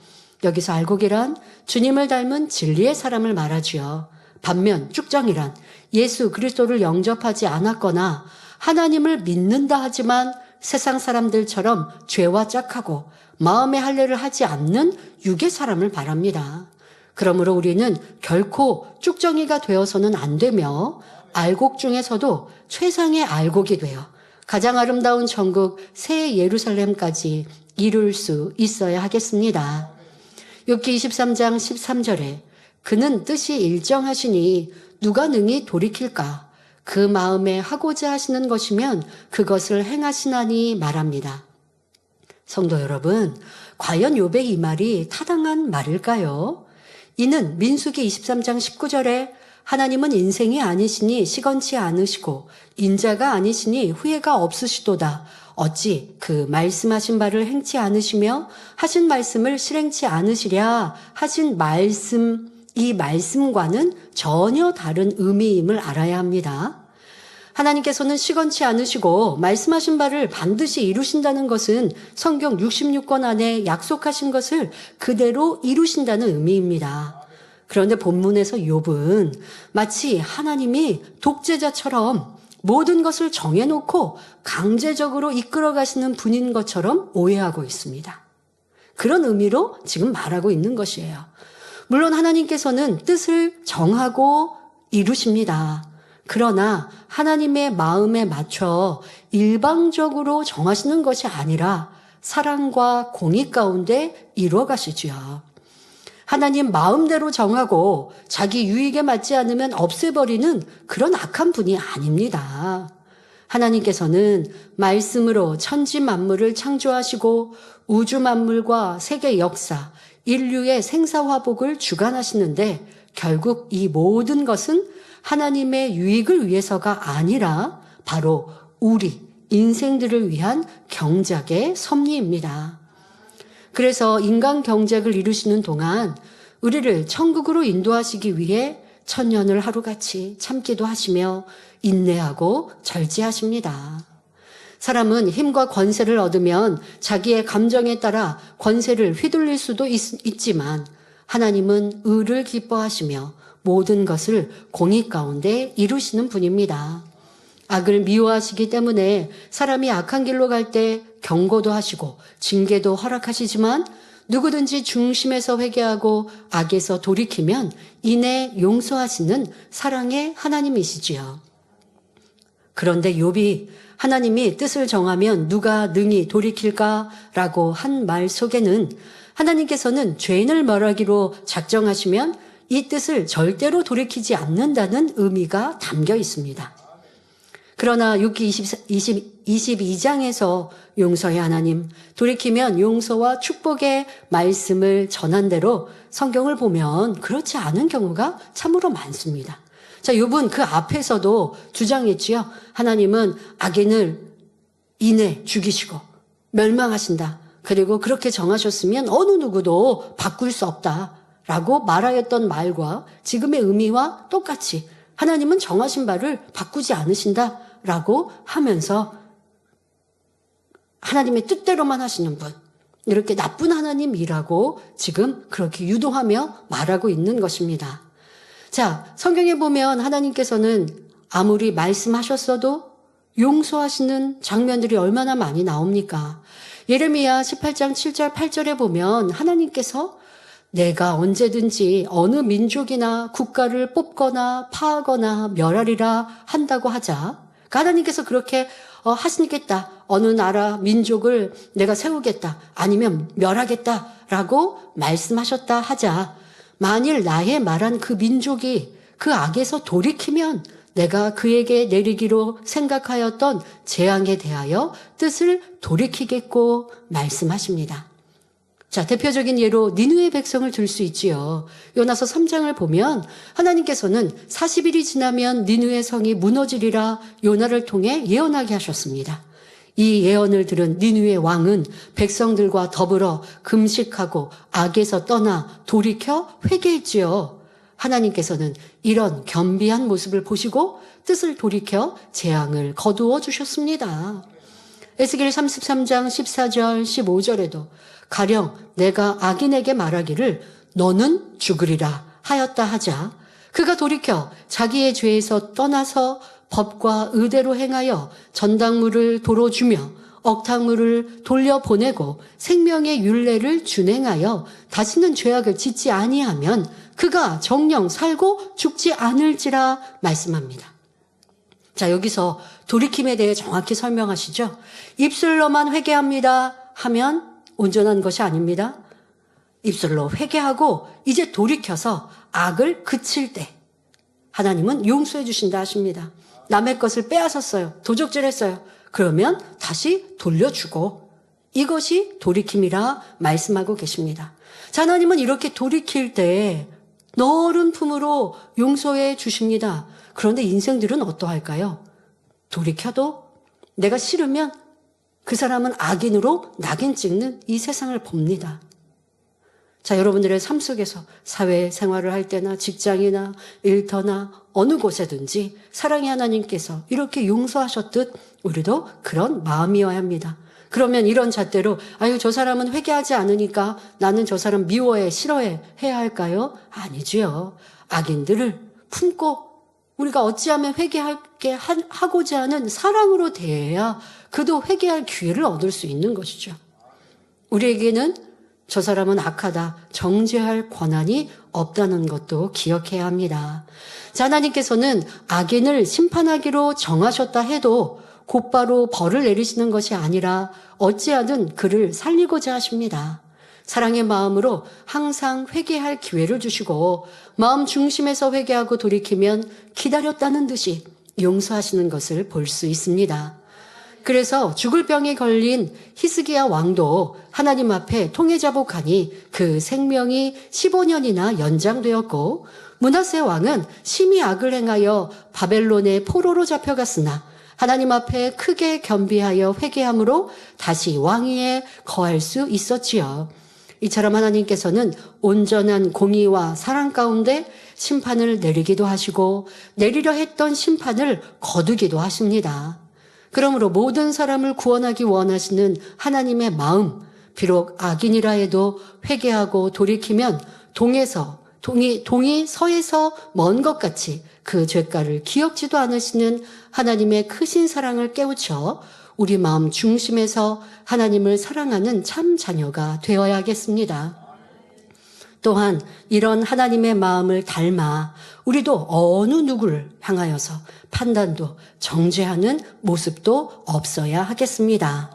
여기서 알곡이란 주님을 닮은 진리의 사람을 말하지요. 반면 쭉정이란 예수 그리스도를 영접하지 않았거나 하나님을 믿는다 하지만 세상 사람들처럼 죄와 짝하고 마음의 할례를 하지 않는 육의 사람을 말합니다. 그러므로 우리는 결코 쭉정이가 되어서는 안 되며 알곡 중에서도 최상의 알곡이 되어 가장 아름다운 천국 새 예루살렘까지 이룰 수 있어야 하겠습니다. 욥기 23장 13절에 그는 뜻이 일정하시니 누가 능히 돌이킬까? 그 마음에 하고자 하시는 것이면 그것을 행하시나니 말합니다. 성도 여러분, 과연 욥의 이 말이 타당한 말일까요? 이는 민수기 23장 19절에 하나님은 인생이 아니시니 시건치 않으시고 인자가 아니시니 후회가 없으시도다. 어찌 그 말씀하신 바를 행치 않으시며 하신 말씀을 실행치 않으시랴 하신 말씀, 이 말씀과는 전혀 다른 의미임을 알아야 합니다. 하나님께서는 시건치 않으시고 말씀하신 바를 반드시 이루신다는 것은 성경 66권 안에 약속하신 것을 그대로 이루신다는 의미입니다. 그런데 본문에서 욥은 마치 하나님이 독재자처럼 모든 것을 정해놓고 강제적으로 이끌어 가시는 분인 것처럼 오해하고 있습니다. 그런 의미로 지금 말하고 있는 것이에요. 물론 하나님께서는 뜻을 정하고 이루십니다. 그러나 하나님의 마음에 맞춰 일방적으로 정하시는 것이 아니라 사랑과 공의 가운데 이루어 가시지요. 하나님 마음대로 정하고 자기 유익에 맞지 않으면 없애버리는 그런 악한 분이 아닙니다. 하나님께서는 말씀으로 천지 만물을 창조하시고 우주 만물과 세계 역사, 인류의 생사화복을 주관하시는데 결국 이 모든 것은 하나님의 유익을 위해서가 아니라 바로 우리 인생들을 위한 경작의 섭리입니다. 그래서 인간 경작을 이루시는 동안 우리를 천국으로 인도하시기 위해 천년을 하루같이 참기도 하시며 인내하고 절제하십니다. 사람은 힘과 권세를 얻으면 자기의 감정에 따라 권세를 휘둘릴 수도 있지만 하나님은 의를 기뻐하시며 모든 것을 공의 가운데 이루시는 분입니다. 악을 미워하시기 때문에 사람이 악한 길로 갈 때 경고도 하시고 징계도 허락하시지만 누구든지 중심에서 회개하고 악에서 돌이키면 이내 용서하시는 사랑의 하나님이시지요. 그런데 욥이 하나님이 뜻을 정하면 누가 능히 돌이킬까라고 한 말 속에는 하나님께서는 죄인을 멸하기로 작정하시면 이 뜻을 절대로 돌이키지 않는다는 의미가 담겨 있습니다. 그러나 욥기 22장에서 용서의 하나님, 돌이키면 용서와 축복의 말씀을 전한 대로 성경을 보면 그렇지 않은 경우가 참으로 많습니다. 자, 욥은 그 앞에서도 주장했지요. 하나님은 악인을 이내 죽이시고 멸망하신다. 그리고 그렇게 정하셨으면 어느 누구도 바꿀 수 없다라고 말하였던 말과 지금의 의미와 똑같이 하나님은 정하신 바를 바꾸지 않으신다라고 하면서 하나님의 뜻대로만 하시는 분, 이렇게 나쁜 하나님이라고 지금 그렇게 유도하며 말하고 있는 것입니다. 자, 성경에 보면 하나님께서는 아무리 말씀하셨어도 용서하시는 장면들이 얼마나 많이 나옵니까? 예레미야 18장 7절 8절에 보면 하나님께서 내가 언제든지 어느 민족이나 국가를 뽑거나 파하거나 멸하리라 한다고 하자. 그러니까 하나님께서 그렇게 하시겠다. 어느 나라 민족을 내가 세우겠다. 아니면 멸하겠다라고 말씀하셨다 하자. 만일 나의 말한 그 민족이 그 악에서 돌이키면 내가 그에게 내리기로 생각하였던 재앙에 대하여 뜻을 돌이키겠고 말씀하십니다. 자, 대표적인 예로 니느웨 백성을 들 수 있지요. 요나서 3장을 보면 하나님께서는 40일이 지나면 니느웨 성이 무너지리라 요나를 통해 예언하게 하셨습니다. 이 예언을 들은 니느웨 왕은 백성들과 더불어 금식하고 악에서 떠나 돌이켜 회개했지요. 하나님께서는 이런 겸비한 모습을 보시고 뜻을 돌이켜 재앙을 거두어 주셨습니다. 에스겔 33장 14절 15절에도 가령 내가 악인에게 말하기를 너는 죽으리라 하였다 하자 그가 돌이켜 자기의 죄에서 떠나서 법과 의대로 행하여 전당물을 도로 주며 억탕물을 돌려보내고 생명의 율례를 준행하여 다시는 죄악을 짓지 아니하면 그가 정령 살고 죽지 않을지라 말씀합니다. 자, 여기서 돌이킴에 대해 정확히 설명하시죠. 입술로만 회개합니다 하면 온전한 것이 아닙니다. 입술로 회개하고 이제 돌이켜서 악을 그칠 때 하나님은 용서해 주신다 하십니다. 남의 것을 빼앗았어요. 도적질했어요. 그러면 다시 돌려주고 이것이 돌이킴이라 말씀하고 계십니다. 자, 하나님은 이렇게 돌이킬 때 너른 품으로 용서해 주십니다. 그런데 인생들은 어떠할까요? 돌이켜도 내가 싫으면 그 사람은 악인으로 낙인 찍는 이 세상을 봅니다. 자, 여러분들의 삶 속에서 사회생활을 할 때나 직장이나 일터나 어느 곳에든지 사랑의 하나님께서 이렇게 용서하셨듯 우리도 그런 마음이어야 합니다. 그러면 이런 잣대로 아유 저 사람은 회개하지 않으니까 나는 저 사람 미워해 싫어해 해야 할까요? 아니지요. 악인들을 품고 우리가 어찌하면 회개하게 하고자 하는 사랑으로 대해야 그도 회개할 기회를 얻을 수 있는 것이죠. 우리에게는 저 사람은 악하다 정죄할 권한이 없다는 것도 기억해야 합니다. 자, 하나님께서는 악인을 심판하기로 정하셨다 해도 곧바로 벌을 내리시는 것이 아니라 어찌하든 그를 살리고자 하십니다. 사랑의 마음으로 항상 회개할 기회를 주시고 마음 중심에서 회개하고 돌이키면 기다렸다는 듯이 용서하시는 것을 볼 수 있습니다. 그래서 죽을 병에 걸린 히스기야 왕도 하나님 앞에 통회자복하니 그 생명이 15년이나 연장되었고 므낫세 왕은 심히 악을 행하여 바벨론의 포로로 잡혀갔으나 하나님 앞에 크게 겸비하여 회개함으로 다시 왕위에 거할 수 있었지요. 이처럼 하나님께서는 온전한 공의와 사랑 가운데 심판을 내리기도 하시고 내리려 했던 심판을 거두기도 하십니다. 그러므로 모든 사람을 구원하기 원하시는 하나님의 마음, 비록 악인이라 해도 회개하고 돌이키면 동이 서에서 먼 것 같이 그 죄가를 기억지도 않으시는 하나님의 크신 사랑을 깨우쳐 우리 마음 중심에서 하나님을 사랑하는 참 자녀가 되어야겠습니다. 또한 이런 하나님의 마음을 닮아 우리도 어느 누구를 향하여서 판단도 정죄하는 모습도 없어야 하겠습니다.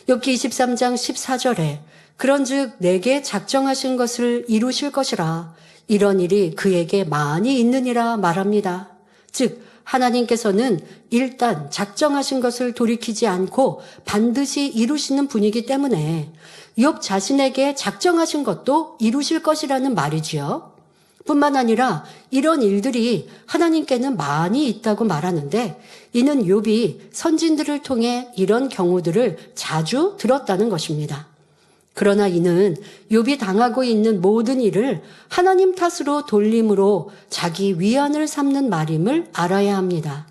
욥기 23장 14절에 그런즉 내게 작정하신 것을 이루실 것이라 이런 일이 그에게 많이 있느니라 말합니다. 즉 하나님께서는 일단 작정하신 것을 돌이키지 않고 반드시 이루시는 분이기 때문에 욥 자신에게 작정하신 것도 이루실 것이라는 말이지요. 뿐만 아니라 이런 일들이 하나님께는 많이 있다고 말하는데 이는 욥이 선진들을 통해 이런 경우들을 자주 들었다는 것입니다. 그러나 이는 욥이 당하고 있는 모든 일을 하나님 탓으로 돌림으로 자기 위안을 삼는 말임을 알아야 합니다.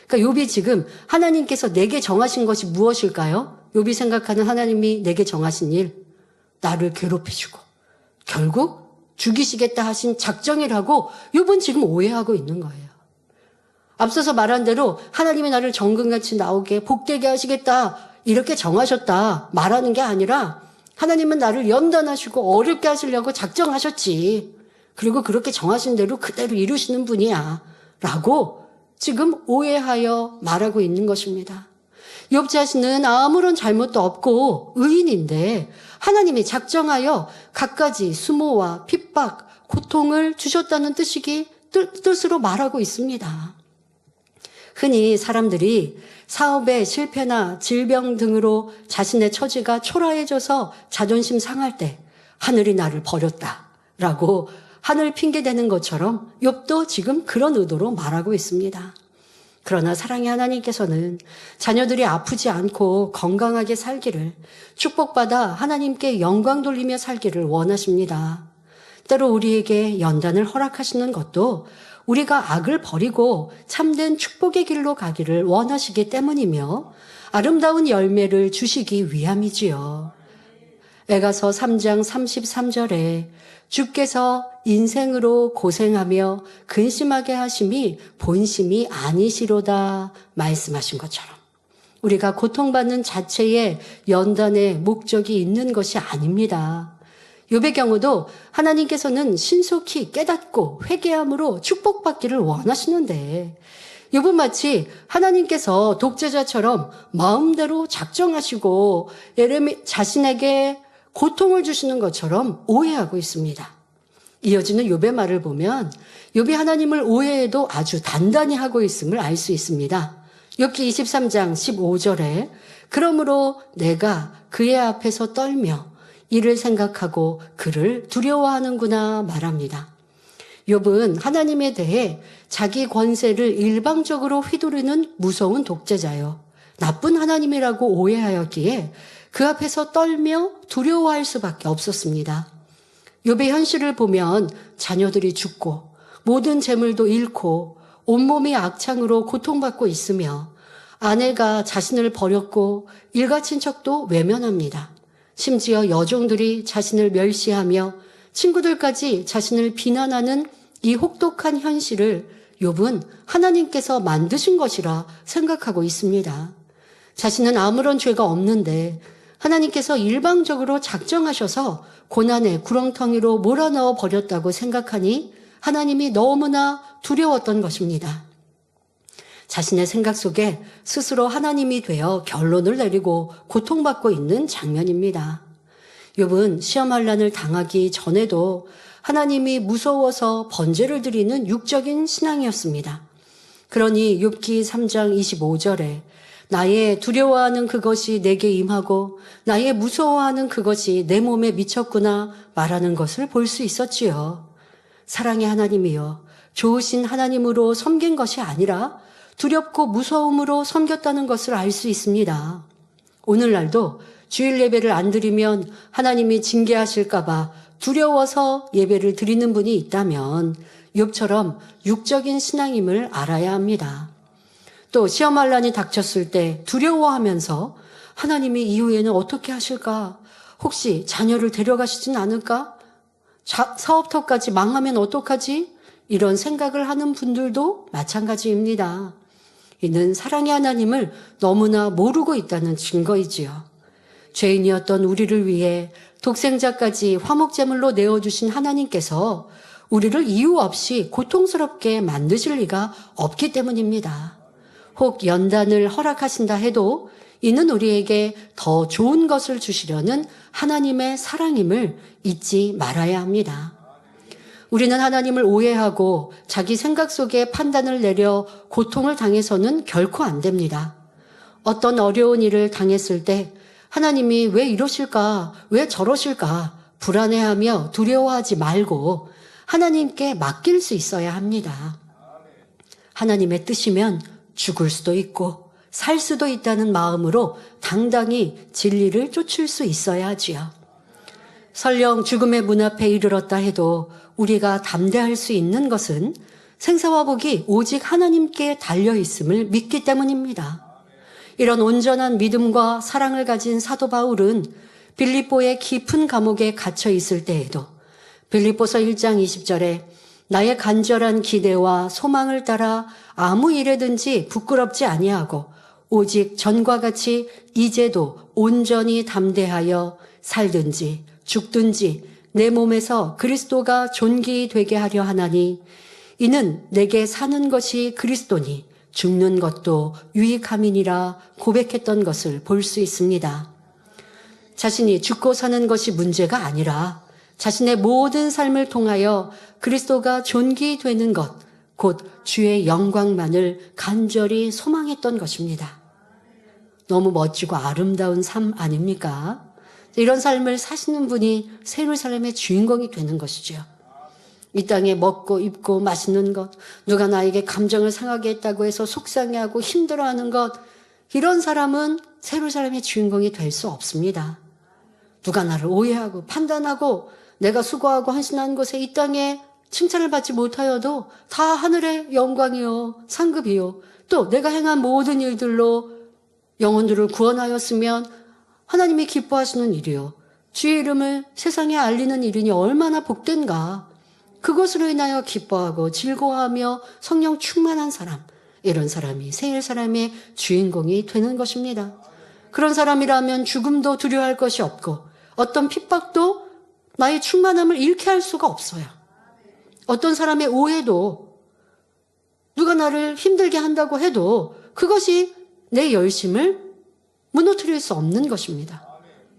그러니까 욥이 지금 하나님께서 내게 정하신 것이 무엇일까요? 욥이 생각하는 하나님이 내게 정하신 일, 나를 괴롭히시고 결국 죽이시겠다 하신 작정이라고 욥은 지금 오해하고 있는 거예요. 앞서서 말한 대로 하나님이 나를 정금같이 나오게 복되게 하시겠다 이렇게 정하셨다 말하는 게 아니라 하나님은 나를 연단하시고 어렵게 하시려고 작정하셨지. 그리고 그렇게 정하신 대로 그대로 이루시는 분이야. 라고 지금 오해하여 말하고 있는 것입니다. 욥 자신은 아무런 잘못도 없고 의인인데 하나님이 작정하여 갖가지 수모와 핍박, 고통을 주셨다는 뜻으로 말하고 있습니다. 흔히 사람들이 사업의 실패나 질병 등으로 자신의 처지가 초라해져서 자존심 상할 때 하늘이 나를 버렸다라고 하늘 핑계대는 것처럼 욥도 지금 그런 의도로 말하고 있습니다. 그러나 사랑의 하나님께서는 자녀들이 아프지 않고 건강하게 살기를, 축복받아 하나님께 영광 돌리며 살기를 원하십니다. 때로 우리에게 연단을 허락하시는 것도 우리가 악을 버리고 참된 축복의 길로 가기를 원하시기 때문이며 아름다운 열매를 주시기 위함이지요. 에가서 3장 33절에 주께서 인생으로 고생하며 근심하게 하심이 본심이 아니시로다 말씀하신 것처럼 우리가 고통받는 자체에 연단의 목적이 있는 것이 아닙니다. 욥의 경우도 하나님께서는 신속히 깨닫고 회개함으로 축복받기를 원하시는데 욥은 마치 하나님께서 독재자처럼 마음대로 작정하시고 자신에게 고통을 주시는 것처럼 오해하고 있습니다. 이어지는 욥의 말을 보면 욥이 하나님을 오해해도 아주 단단히 하고 있음을 알 수 있습니다. 욥기 23장 15절에 그러므로 내가 그의 앞에서 떨며 이를 생각하고 그를 두려워하는구나 말합니다. 욥은 하나님에 대해 자기 권세를 일방적으로 휘두르는 무서운 독재자요, 나쁜 하나님이라고 오해하였기에 그 앞에서 떨며 두려워할 수밖에 없었습니다. 욥의 현실을 보면 자녀들이 죽고 모든 재물도 잃고 온몸이 악창으로 고통받고 있으며 아내가 자신을 버렸고 일가친척도 외면합니다. 심지어 여종들이 자신을 멸시하며 친구들까지 자신을 비난하는 이 혹독한 현실을 욥은 하나님께서 만드신 것이라 생각하고 있습니다. 자신은 아무런 죄가 없는데 하나님께서 일방적으로 작정하셔서 고난의 구렁텅이로 몰아넣어 버렸다고 생각하니 하나님이 너무나 두려웠던 것입니다. 자신의 생각 속에 스스로 하나님이 되어 결론을 내리고 고통받고 있는 장면입니다. 욥은 시험환난을 당하기 전에도 하나님이 무서워서 번제를 드리는 육적인 신앙이었습니다. 그러니 욥기 3장 25절에 나의 두려워하는 그것이 내게 임하고 나의 무서워하는 그것이 내 몸에 미쳤구나 말하는 것을 볼 수 있었지요. 사랑의 하나님이여, 좋으신 하나님으로 섬긴 것이 아니라 두렵고 무서움으로 섬겼다는 것을 알 수 있습니다. 오늘날도 주일 예배를 안 드리면 하나님이 징계하실까 봐 두려워서 예배를 드리는 분이 있다면 욥처럼 육적인 신앙임을 알아야 합니다. 또 시험환난이 닥쳤을 때 두려워하면서 하나님이 이후에는 어떻게 하실까? 혹시 자녀를 데려가시진 않을까? 사업터까지 망하면 어떡하지? 이런 생각을 하는 분들도 마찬가지입니다. 이는 사랑의 하나님을 너무나 모르고 있다는 증거이지요. 죄인이었던 우리를 위해 독생자까지 화목제물로 내어주신 하나님께서 우리를 이유 없이 고통스럽게 만드실 리가 없기 때문입니다. 혹 연단을 허락하신다 해도 이는 우리에게 더 좋은 것을 주시려는 하나님의 사랑임을 잊지 말아야 합니다. 우리는 하나님을 오해하고 자기 생각 속에 판단을 내려 고통을 당해서는 결코 안 됩니다. 어떤 어려운 일을 당했을 때 하나님이 왜 이러실까, 왜 저러실까 불안해하며 두려워하지 말고 하나님께 맡길 수 있어야 합니다. 하나님의 뜻이면 죽을 수도 있고 살 수도 있다는 마음으로 당당히 진리를 쫓을 수 있어야 하지요. 설령 죽음의 문 앞에 이르렀다 해도 우리가 담대할 수 있는 것은 생사와 복이 오직 하나님께 달려있음을 믿기 때문입니다. 이런 온전한 믿음과 사랑을 가진 사도 바울은 빌립보의 깊은 감옥에 갇혀 있을 때에도 빌립보서 1장 20절에 나의 간절한 기대와 소망을 따라 아무 일에든지 부끄럽지 아니하고 오직 전과 같이 이제도 온전히 담대하여 살든지 죽든지 내 몸에서 그리스도가 존귀되게 하려 하나니 이는 내게 사는 것이 그리스도니 죽는 것도 유익함이니라 고백했던 것을 볼 수 있습니다. 자신이 죽고 사는 것이 문제가 아니라 자신의 모든 삶을 통하여 그리스도가 존귀되는 것, 곧 주의 영광만을 간절히 소망했던 것입니다. 너무 멋지고 아름다운 삶 아닙니까? 이런 삶을 사시는 분이 새 예루살렘의 주인공이 되는 것이죠. 이 땅에 먹고 입고 맛있는 것, 누가 나에게 감정을 상하게 했다고 해서 속상해하고 힘들어하는 것, 이런 사람은 새 예루살렘의 주인공이 될 수 없습니다. 누가 나를 오해하고 판단하고 내가 수고하고 헌신한 것에 이 땅에 칭찬을 받지 못하여도 다 하늘의 영광이요 상급이요 또 내가 행한 모든 일들로 영혼들을 구원하였으면 하나님이 기뻐하시는 일이요 주의 이름을 세상에 알리는 일이니 얼마나 복된가. 그것으로 인하여 기뻐하고 즐거워하며 성령 충만한 사람, 이런 사람이 새 예루살렘의 주인공이 되는 것입니다. 그런 사람이라면 죽음도 두려워할 것이 없고 어떤 핍박도 나의 충만함을 잃게 할 수가 없어요. 어떤 사람의 오해도 누가 나를 힘들게 한다고 해도 그것이 내 열심을 무너뜨릴 수 없는 것입니다.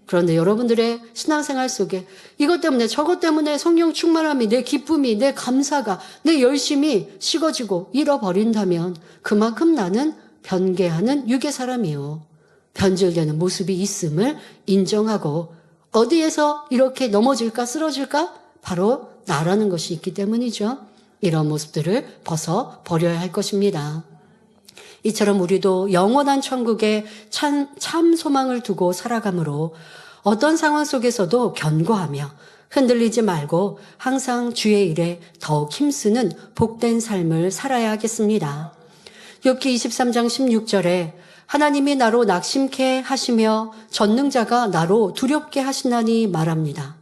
그런데 여러분들의 신앙생활 속에 이것 때문에 저것 때문에 성령 충만함이 내 기쁨이 내 감사가 내 열심이 식어지고 잃어버린다면 그만큼 나는 변개하는 육의 사람이요. 변질되는 모습이 있음을 인정하고 어디에서 이렇게 넘어질까 쓰러질까? 바로 나라는 것이 있기 때문이죠. 이런 모습들을 벗어 버려야 할 것입니다. 이처럼 우리도 영원한 천국에 참 소망을 두고 살아가므로 어떤 상황 속에서도 견고하며 흔들리지 말고 항상 주의 일에 더욱 힘쓰는 복된 삶을 살아야 하겠습니다. 욥기 23장 16절에 하나님이 나로 낙심케 하시며 전능자가 나로 두렵게 하시나니 말합니다.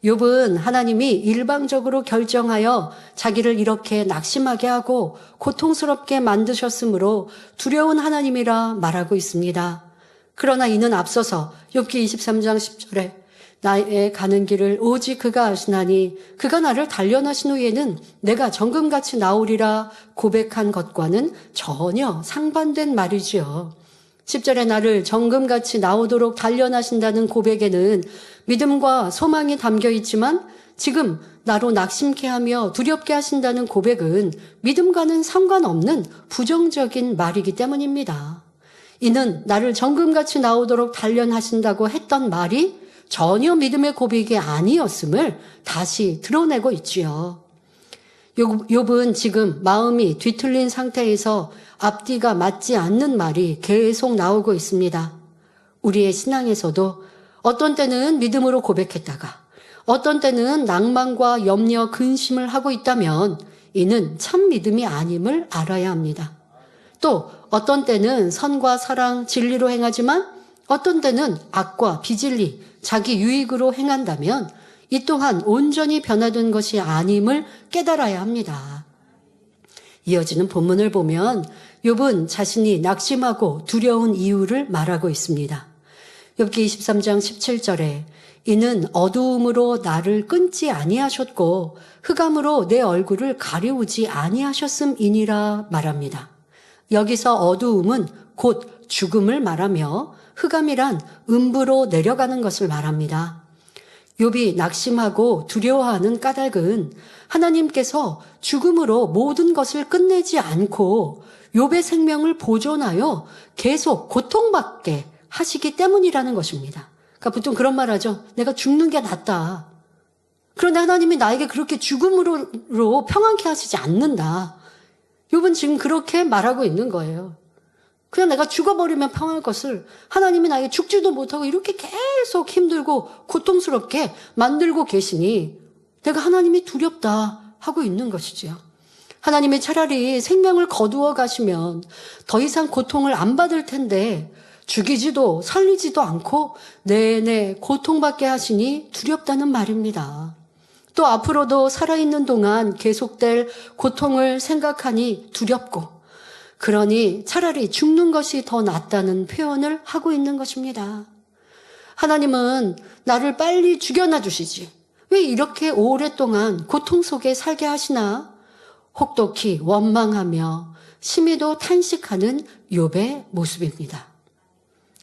욥은 하나님이 일방적으로 결정하여 자기를 이렇게 낙심하게 하고 고통스럽게 만드셨으므로 두려운 하나님이라 말하고 있습니다. 그러나 이는 앞서서 욥기 23장 10절에 나의 가는 길을 오직 그가 아시나니 그가 나를 단련하신 후에는 내가 정금같이 나오리라 고백한 것과는 전혀 상반된 말이지요. 10절에 나를 정금같이 나오도록 단련하신다는 고백에는 믿음과 소망이 담겨 있지만 지금 나로 낙심케 하며 두렵게 하신다는 고백은 믿음과는 상관없는 부정적인 말이기 때문입니다. 이는 나를 정금같이 나오도록 단련하신다고 했던 말이 전혀 믿음의 고백이 아니었음을 다시 드러내고 있지요. 욥은 지금 마음이 뒤틀린 상태에서 앞뒤가 맞지 않는 말이 계속 나오고 있습니다. 우리의 신앙에서도 어떤 때는 믿음으로 고백했다가 어떤 때는 낭만과 염려, 근심을 하고 있다면 이는 참 믿음이 아님을 알아야 합니다. 또 어떤 때는 선과 사랑, 진리로 행하지만 어떤 때는 악과 비진리, 자기 유익으로 행한다면 이 또한 온전히 변화된 것이 아님을 깨달아야 합니다. 이어지는 본문을 보면 욥은 자신이 낙심하고 두려운 이유를 말하고 있습니다. 욥기 23장 17절에 이는 어두움으로 나를 끊지 아니하셨고 흑암으로 내 얼굴을 가리우지 아니하셨음이니라 말합니다. 여기서 어두움은 곧 죽음을 말하며 흑암이란 음부로 내려가는 것을 말합니다. 욥이 낙심하고 두려워하는 까닭은 하나님께서 죽음으로 모든 것을 끝내지 않고 욥의 생명을 보존하여 계속 고통받게 하시기 때문이라는 것입니다. 그러니까 보통 그런 말 하죠. 내가 죽는 게 낫다. 그런데 하나님이 나에게 그렇게 죽음으로 평안케 하시지 않는다. 욥은 지금 그렇게 말하고 있는 거예요. 그냥 내가 죽어버리면 평안할 것을 하나님이 나에게 죽지도 못하고 이렇게 계속 힘들고 고통스럽게 만들고 계시니 내가 하나님이 두렵다 하고 있는 것이지요. 하나님이 차라리 생명을 거두어 가시면 더 이상 고통을 안 받을 텐데 죽이지도 살리지도 않고 내내 고통받게 하시니 두렵다는 말입니다. 또 앞으로도 살아있는 동안 계속될 고통을 생각하니 두렵고 그러니 차라리 죽는 것이 더 낫다는 표현을 하고 있는 것입니다. 하나님은 나를 빨리 죽여놔 주시지. 왜 이렇게 오랫동안 고통 속에 살게 하시나? 혹독히 원망하며 심히도 탄식하는 욥의 모습입니다.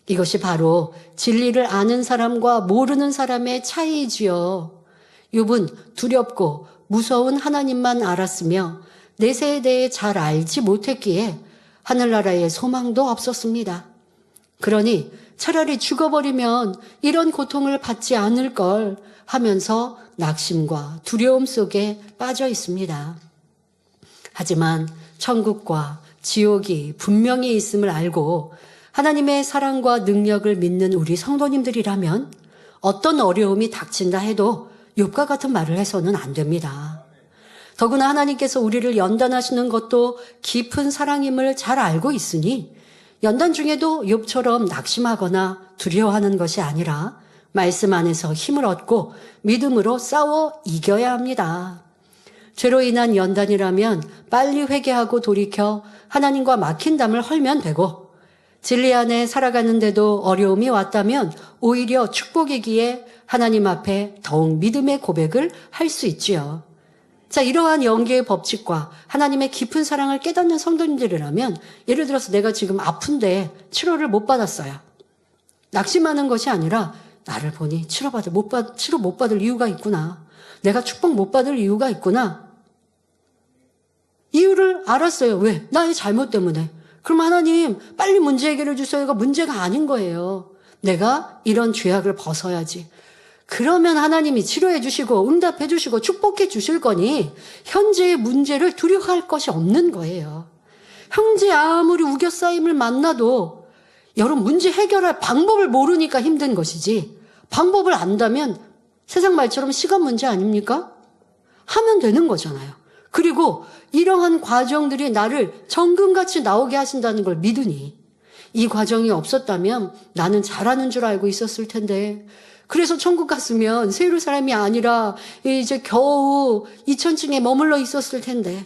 이것이 바로 진리를 아는 사람과 모르는 사람의 차이이지요. 욥은 두렵고 무서운 하나님만 알았으며 내세에 대해 잘 알지 못했기에 하늘나라에 소망도 없었습니다. 그러니 차라리 죽어버리면 이런 고통을 받지 않을 걸 하면서 낙심과 두려움 속에 빠져 있습니다. 하지만 천국과 지옥이 분명히 있음을 알고 하나님의 사랑과 능력을 믿는 우리 성도님들이라면 어떤 어려움이 닥친다 해도 욥과 같은 말을 해서는 안 됩니다. 더구나 하나님께서 우리를 연단하시는 것도 깊은 사랑임을 잘 알고 있으니 연단 중에도 욥처럼 낙심하거나 두려워하는 것이 아니라 말씀 안에서 힘을 얻고 믿음으로 싸워 이겨야 합니다. 죄로 인한 연단이라면 빨리 회개하고 돌이켜 하나님과 막힌 담을 헐면 되고, 진리 안에 살아가는데도 어려움이 왔다면 오히려 축복이기에 하나님 앞에 더욱 믿음의 고백을 할 수 있지요. 자, 이러한 연계의 법칙과 하나님의 깊은 사랑을 깨닫는 성도님들이라면, 예를 들어서 내가 지금 아픈데 치료를 못 받았어요. 낙심하는 것이 아니라 나를 보니 치료 못 받을 이유가 있구나. 내가 축복 못 받을 이유가 있구나. 이유를 알았어요. 왜? 나의 잘못 때문에. 그럼 하나님 빨리 문제 해결해 주세요가 문제가 아닌 거예요. 내가 이런 죄악을 벗어야지. 그러면 하나님이 치료해 주시고 응답해 주시고 축복해 주실 거니 현재의 문제를 두려워할 것이 없는 거예요. 형제 아무리 우겨싸임을 만나도 여러분 문제 해결할 방법을 모르니까 힘든 것이지, 방법을 안다면 세상 말처럼 시간 문제 아닙니까? 하면 되는 거잖아요. 그리고 이러한 과정들이 나를 정금같이 나오게 하신다는 걸 믿으니, 이 과정이 없었다면 나는 잘하는 줄 알고 있었을 텐데, 그래서 천국 갔으면 세율 사람이 아니라 이제 겨우 2000층에 머물러 있었을 텐데,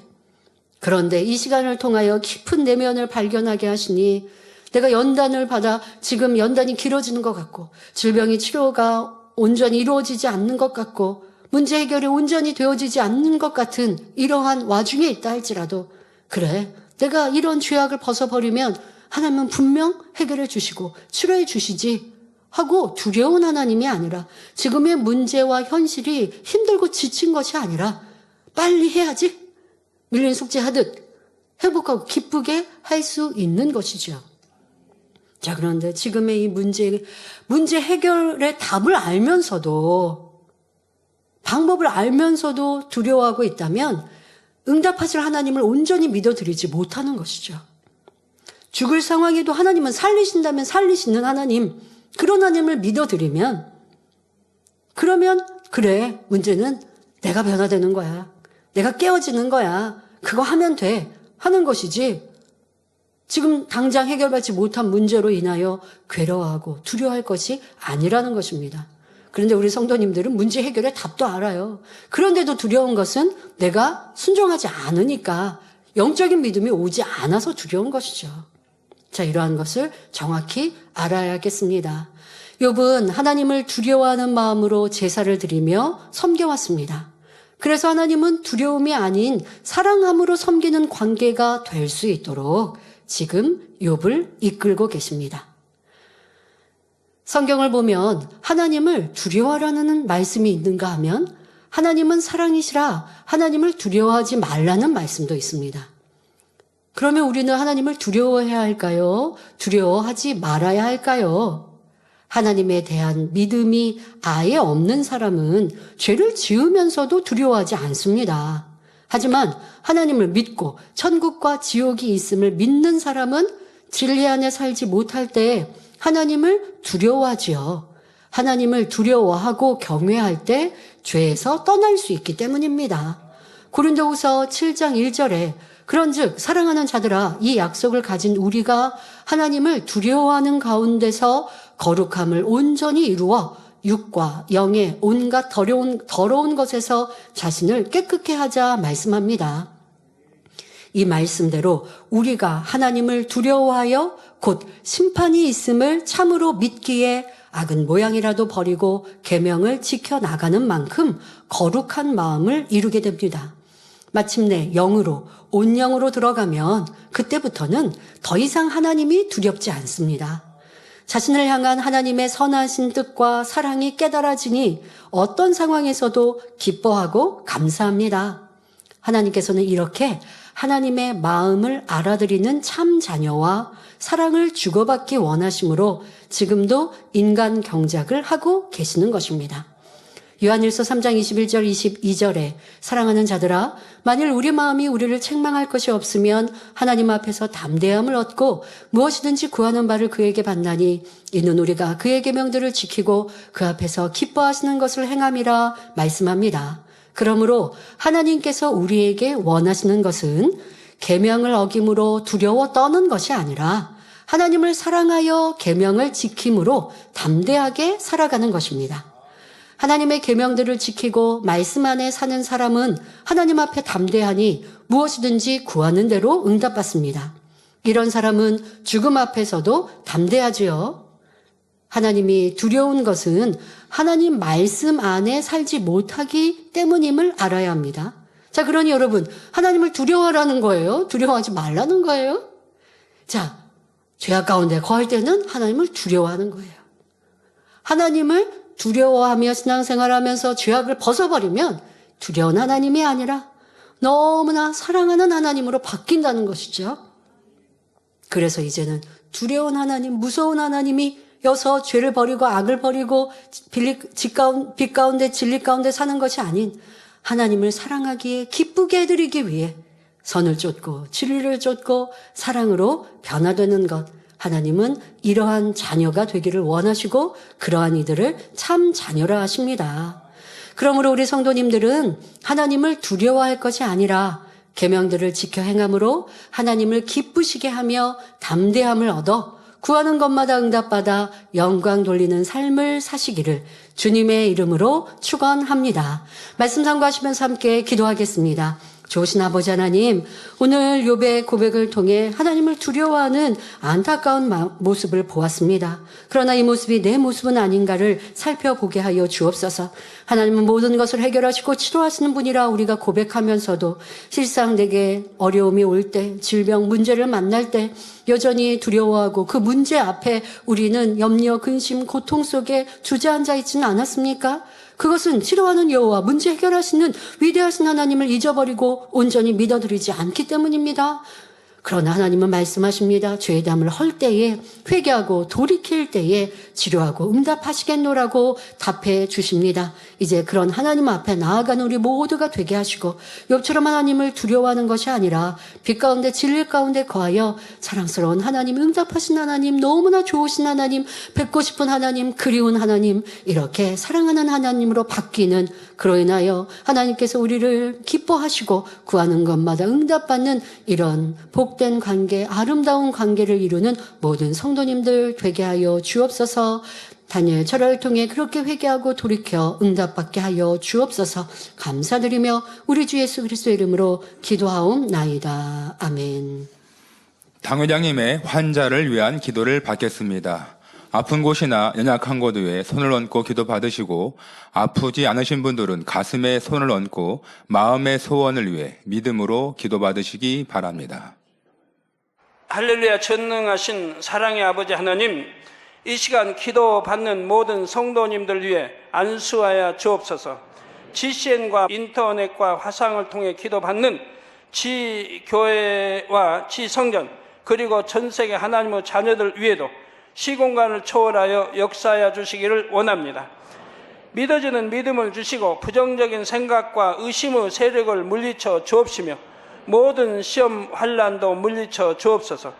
그런데 이 시간을 통하여 깊은 내면을 발견하게 하시니 내가 연단을 받아 지금 연단이 길어지는 것 같고 질병의 치료가 온전히 이루어지지 않는 것 같고 문제 해결이 온전히 되어지지 않는 것 같은 이러한 와중에 있다 할지라도, 그래, 내가 이런 죄악을 벗어버리면 하나님은 분명 해결해 주시고 치료해 주시지 하고 두려운 하나님이 아니라, 지금의 문제와 현실이 힘들고 지친 것이 아니라 빨리 해야지, 밀린 숙제하듯 회복하고 기쁘게 할 수 있는 것이죠. 자, 그런데 지금의 이 문제 해결의 답을 알면서도, 방법을 알면서도 두려워하고 있다면 응답하실 하나님을 온전히 믿어드리지 못하는 것이죠. 죽을 상황에도 하나님은 살리신다면 살리시는 하나님, 그런 하나님을 믿어드리면, 그러면 그래, 문제는 내가 변화되는 거야, 내가 깨어지는 거야, 그거 하면 돼 하는 것이지, 지금 당장 해결받지 못한 문제로 인하여 괴로워하고 두려워할 것이 아니라는 것입니다. 그런데 우리 성도님들은 문제 해결의 답도 알아요. 그런데도 두려운 것은 내가 순종하지 않으니까, 영적인 믿음이 오지 않아서 두려운 것이죠. 자, 이러한 것을 정확히 알아야겠습니다. 욥은 하나님을 두려워하는 마음으로 제사를 드리며 섬겨왔습니다. 그래서 하나님은 두려움이 아닌 사랑함으로 섬기는 관계가 될 수 있도록 지금 욥을 이끌고 계십니다. 성경을 보면 하나님을 두려워하라는 말씀이 있는가 하면 하나님은 사랑이시라 하나님을 두려워하지 말라는 말씀도 있습니다. 그러면 우리는 하나님을 두려워해야 할까요? 두려워하지 말아야 할까요? 하나님에 대한 믿음이 아예 없는 사람은 죄를 지으면서도 두려워하지 않습니다. 하지만 하나님을 믿고 천국과 지옥이 있음을 믿는 사람은 진리 안에 살지 못할 때 하나님을 두려워하지요. 하나님을 두려워하고 경외할 때 죄에서 떠날 수 있기 때문입니다. 고린도후서 7장 1절에 그런즉 사랑하는 자들아, 이 약속을 가진 우리가 하나님을 두려워하는 가운데서 거룩함을 온전히 이루어 육과 영의 온갖 더러운 것에서 자신을 깨끗게 하자 말씀합니다. 이 말씀대로 우리가 하나님을 두려워하여 곧 심판이 있음을 참으로 믿기에 악은 모양이라도 버리고 계명을 지켜나가는 만큼 거룩한 마음을 이루게 됩니다. 마침내 영으로, 온 영으로 들어가면 그때부터는 더 이상 하나님이 두렵지 않습니다. 자신을 향한 하나님의 선하신 뜻과 사랑이 깨달아지니 어떤 상황에서도 기뻐하고 감사합니다. 하나님께서는 이렇게 하나님의 마음을 알아들이는 참 자녀와 사랑을 주고받기 원하심으로 지금도 인간 경작을 하고 계시는 것입니다. 요한일서 3장 21절 22절에 사랑하는 자들아 만일 우리 마음이 우리를 책망할 것이 없으면 하나님 앞에서 담대함을 얻고 무엇이든지 구하는 바를 그에게 받나니 이는 우리가 그의 계명들을 지키고 그 앞에서 기뻐하시는 것을 행함이라 말씀합니다. 그러므로 하나님께서 우리에게 원하시는 것은 계명을 어김으로 두려워 떠는 것이 아니라 하나님을 사랑하여 계명을 지킴으로 담대하게 살아가는 것입니다. 하나님의 계명들을 지키고 말씀 안에 사는 사람은 하나님 앞에 담대하니 무엇이든지 구하는 대로 응답받습니다. 이런 사람은 죽음 앞에서도 담대하지요. 하나님이 두려운 것은 하나님 말씀 안에 살지 못하기 때문임을 알아야 합니다. 자, 그러니 여러분, 하나님을 두려워하라는 거예요? 두려워하지 말라는 거예요? 자, 죄악 가운데 거할 때는 하나님을 두려워하는 거예요. 하나님을 두려워하며 신앙생활하면서 죄악을 벗어버리면 두려운 하나님이 아니라 너무나 사랑하는 하나님으로 바뀐다는 것이죠. 그래서 이제는 두려운 하나님, 무서운 하나님이 여서 죄를 버리고 악을 버리고 빛 가운데 진리 가운데 사는 것이 아닌 하나님을 사랑하기에 기쁘게 해드리기 위해 선을 쫓고 진리를 쫓고 사랑으로 변화되는 것, 하나님은 이러한 자녀가 되기를 원하시고 그러한 이들을 참 자녀라 하십니다. 그러므로 우리 성도님들은 하나님을 두려워할 것이 아니라 계명들을 지켜 행함으로 하나님을 기쁘시게 하며 담대함을 얻어 구하는 것마다 응답받아 영광 돌리는 삶을 사시기를 주님의 이름으로 축원합니다. 말씀 sam고하시면서 함께 기도하겠습니다. 좋으신 아버지 하나님, 오늘 욥의 고백을 통해 하나님을 두려워하는 안타까운 모습을 보았습니다. 그러나 이 모습이 내 모습은 아닌가를 살펴보게 하여 주옵소서. 하나님은 모든 것을 해결하시고 치료하시는 분이라 우리가 고백하면서도 실상 내게 어려움이 올 때, 질병, 문제를 만날 때 여전히 두려워하고 그 문제 앞에 우리는 염려, 근심, 고통 속에 주저앉아 있지는 않았습니까? 그것은 치료하는 여호와, 문제 해결하시는 위대하신 하나님을 잊어버리고 온전히 믿어드리지 않기 때문입니다. 그러나 하나님은 말씀하십니다. 죄의 담을 헐 때에, 회개하고 돌이킬 때에 치료하고 응답하시겠노라고 답해 주십니다. 이제 그런 하나님 앞에 나아가는 우리 모두가 되게 하시고 욥처럼 하나님을 두려워하는 것이 아니라 빛 가운데 진리 가운데 거하여 사랑스러운 하나님, 응답하신 하나님, 너무나 좋으신 하나님, 뵙고 싶은 하나님, 그리운 하나님, 이렇게 사랑하는 하나님으로 바뀌는, 그로 인하여 하나님께서 우리를 기뻐하시고 구하는 것마다 응답받는 이런 복된 관계, 아름다운 관계를 이루는 모든 성도님들 되게 하여 주옵소서. 다니엘 철학을 통해 그렇게 회개하고 돌이켜 응답받게 하여 주옵소서. 감사드리며 우리 주 예수 그리스도의 이름으로 기도하옵나이다. 아멘.
당회장님의 환자를 위한 기도를 받겠습니다. 아픈 곳이나 연약한 곳 위에 손을 얹고 기도 받으시고 아프지 않으신 분들은 가슴에 손을 얹고 마음의 소원을 위해 믿음으로 기도 받으시기 바랍니다.
할렐루야. 전능하신 사랑의 아버지 하나님, 이 시간 기도 받는 모든 성도님들 위해 안수하여 주옵소서. GCN과 인터넷과 화상을 통해 기도 받는 지교회와 지성전 그리고 전세계 하나님의 자녀들 위에도 시공간을 초월하여 역사하여 주시기를 원합니다. 믿어지는 믿음을 주시고 부정적인 생각과 의심의 세력을 물리쳐 주옵시며 모든 시험 환난도 물리쳐 주옵소서.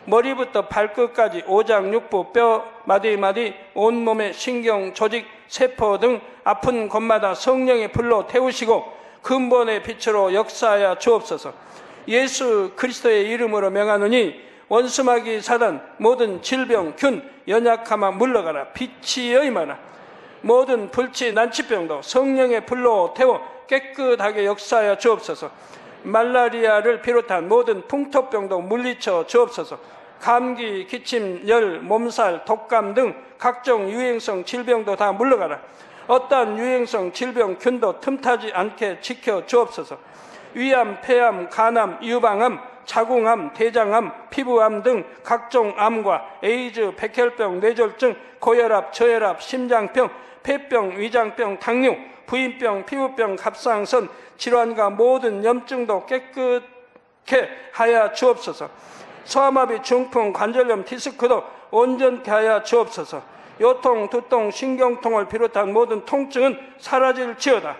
머리부터 발끝까지 오장육부, 뼈, 마디마디, 온몸의 신경, 조직, 세포 등 아픈 곳마다 성령의 불로 태우시고 근본의 빛으로 역사하여 주옵소서. 예수 그리스도의 이름으로 명하노니 원수마귀 사단, 모든 질병, 균, 연약함아 물러가라. 빛이 여임하라. 모든 불치, 난치병도 성령의 불로 태워 깨끗하게 역사하여 주옵소서. 말라리아를 비롯한 모든 풍토병도 물리쳐 주옵소서. 감기, 기침, 열, 몸살, 독감 등 각종 유행성 질병도 다 물러가라. 어떠한 유행성 질병, 균도 틈타지 않게 지켜 주옵소서. 위암, 폐암, 간암, 유방암, 자궁암, 대장암, 피부암 등 각종 암과 에이즈, 백혈병, 뇌졸중, 고혈압, 저혈압, 심장병, 폐병, 위장병, 당뇨, 부인병, 피부병, 갑상선 질환과 모든 염증도 깨끗 온전케 하여 주옵소서. 소아마비, 중풍, 관절염, 디스크도 온전케 하여 주옵소서. 요통, 두통, 신경통을 비롯한 모든 통증은 사라질지어다.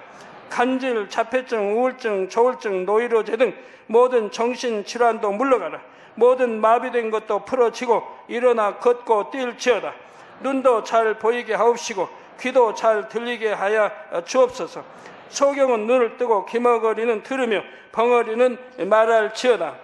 간질, 자폐증, 우울증, 조울증, 노이로제 등 모든 정신질환도 물러가라. 모든 마비된 것도 풀어지고 일어나 걷고 뛸지어다. 눈도 잘 보이게 하옵시고 귀도 잘 들리게 하여 주옵소서. 소경은 눈을 뜨고 기머거리는 들으며 벙어리는 말할지어다.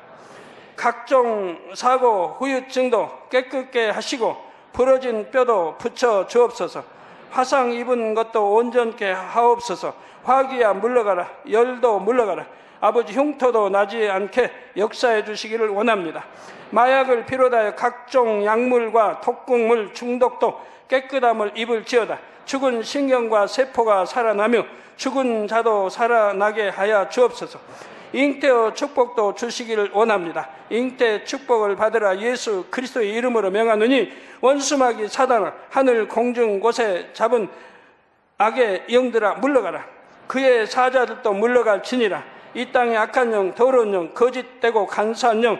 각종 사고, 후유증도 깨끗게 하시고 부러진 뼈도 붙여 주옵소서. 화상 입은 것도 온전케 하옵소서. 화기야 물러가라. 열도 물러가라. 아버지, 흉터도 나지 않게 역사해 주시기를 원합니다. 마약을 비롯하여 각종 약물과 독극물 중독도 깨끗함을 입을지어다. 죽은 신경과 세포가 살아나며 죽은 자도 살아나게 하여 주옵소서. 잉태의 축복도 주시기를 원합니다. 잉태 축복을 받으라. 예수 그리스도의 이름으로 명하노니 원수마귀 사단아, 하늘 공중 곳에 잡은 악의 영들아 물러가라. 그의 사자들도 물러갈지니라. 이 땅의 악한 영, 더러운 영, 거짓되고 간사한 영,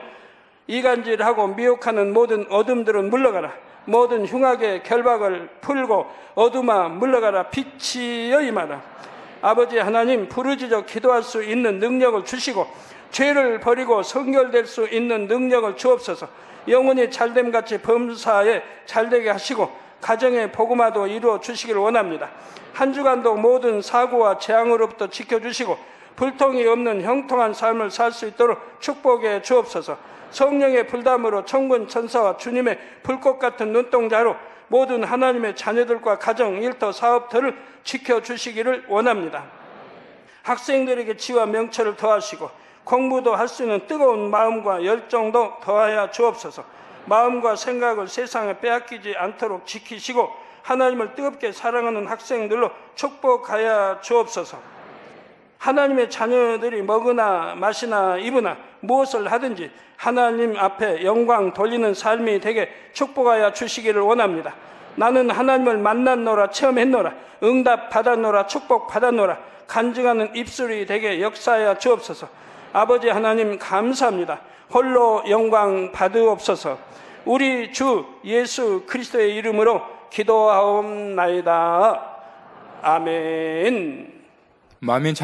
이간질하고 미혹하는 모든 어둠들은 물러가라. 모든 흉악의 결박을 풀고 어둠아 물러가라. 빛이여 임하라. 아버지 하나님, 부르짖어 기도할 수 있는 능력을 주시고 죄를 버리고 성결될 수 있는 능력을 주옵소서. 영혼이 잘됨같이 범사에 잘되게 하시고 가정의 복음화도 이루어 주시기를 원합니다. 한 주간도 모든 사고와 재앙으로부터 지켜주시고 불통이 없는 형통한 삶을 살 수 있도록 축복해 주옵소서. 성령의 불담으로 천군 천사와 주님의 불꽃 같은 눈동자로 모든 하나님의 자녀들과 가정, 일터, 사업터를 지켜주시기를 원합니다. 학생들에게 지와 명철을 더하시고 공부도 할 수 있는 뜨거운 마음과 열정도 더하여 주옵소서. 마음과 생각을 세상에 빼앗기지 않도록 지키시고 하나님을 뜨겁게 사랑하는 학생들로 축복하여 주옵소서. 하나님의 자녀들이 먹으나 마시나 입으나 무엇을 하든지 하나님 앞에 영광 돌리는 삶이 되게 축복하여 주시기를 원합니다. 나는 하나님을 만났노라, 체험했노라, 응답 받았노라, 축복 받았노라, 간증하는 입술이 되게 역사하여 주옵소서. 아버지 하나님 감사합니다. 홀로 영광 받으옵소서. 우리 주 예수 그리스도의 이름으로 기도하옵나이다. 아멘.
만민찬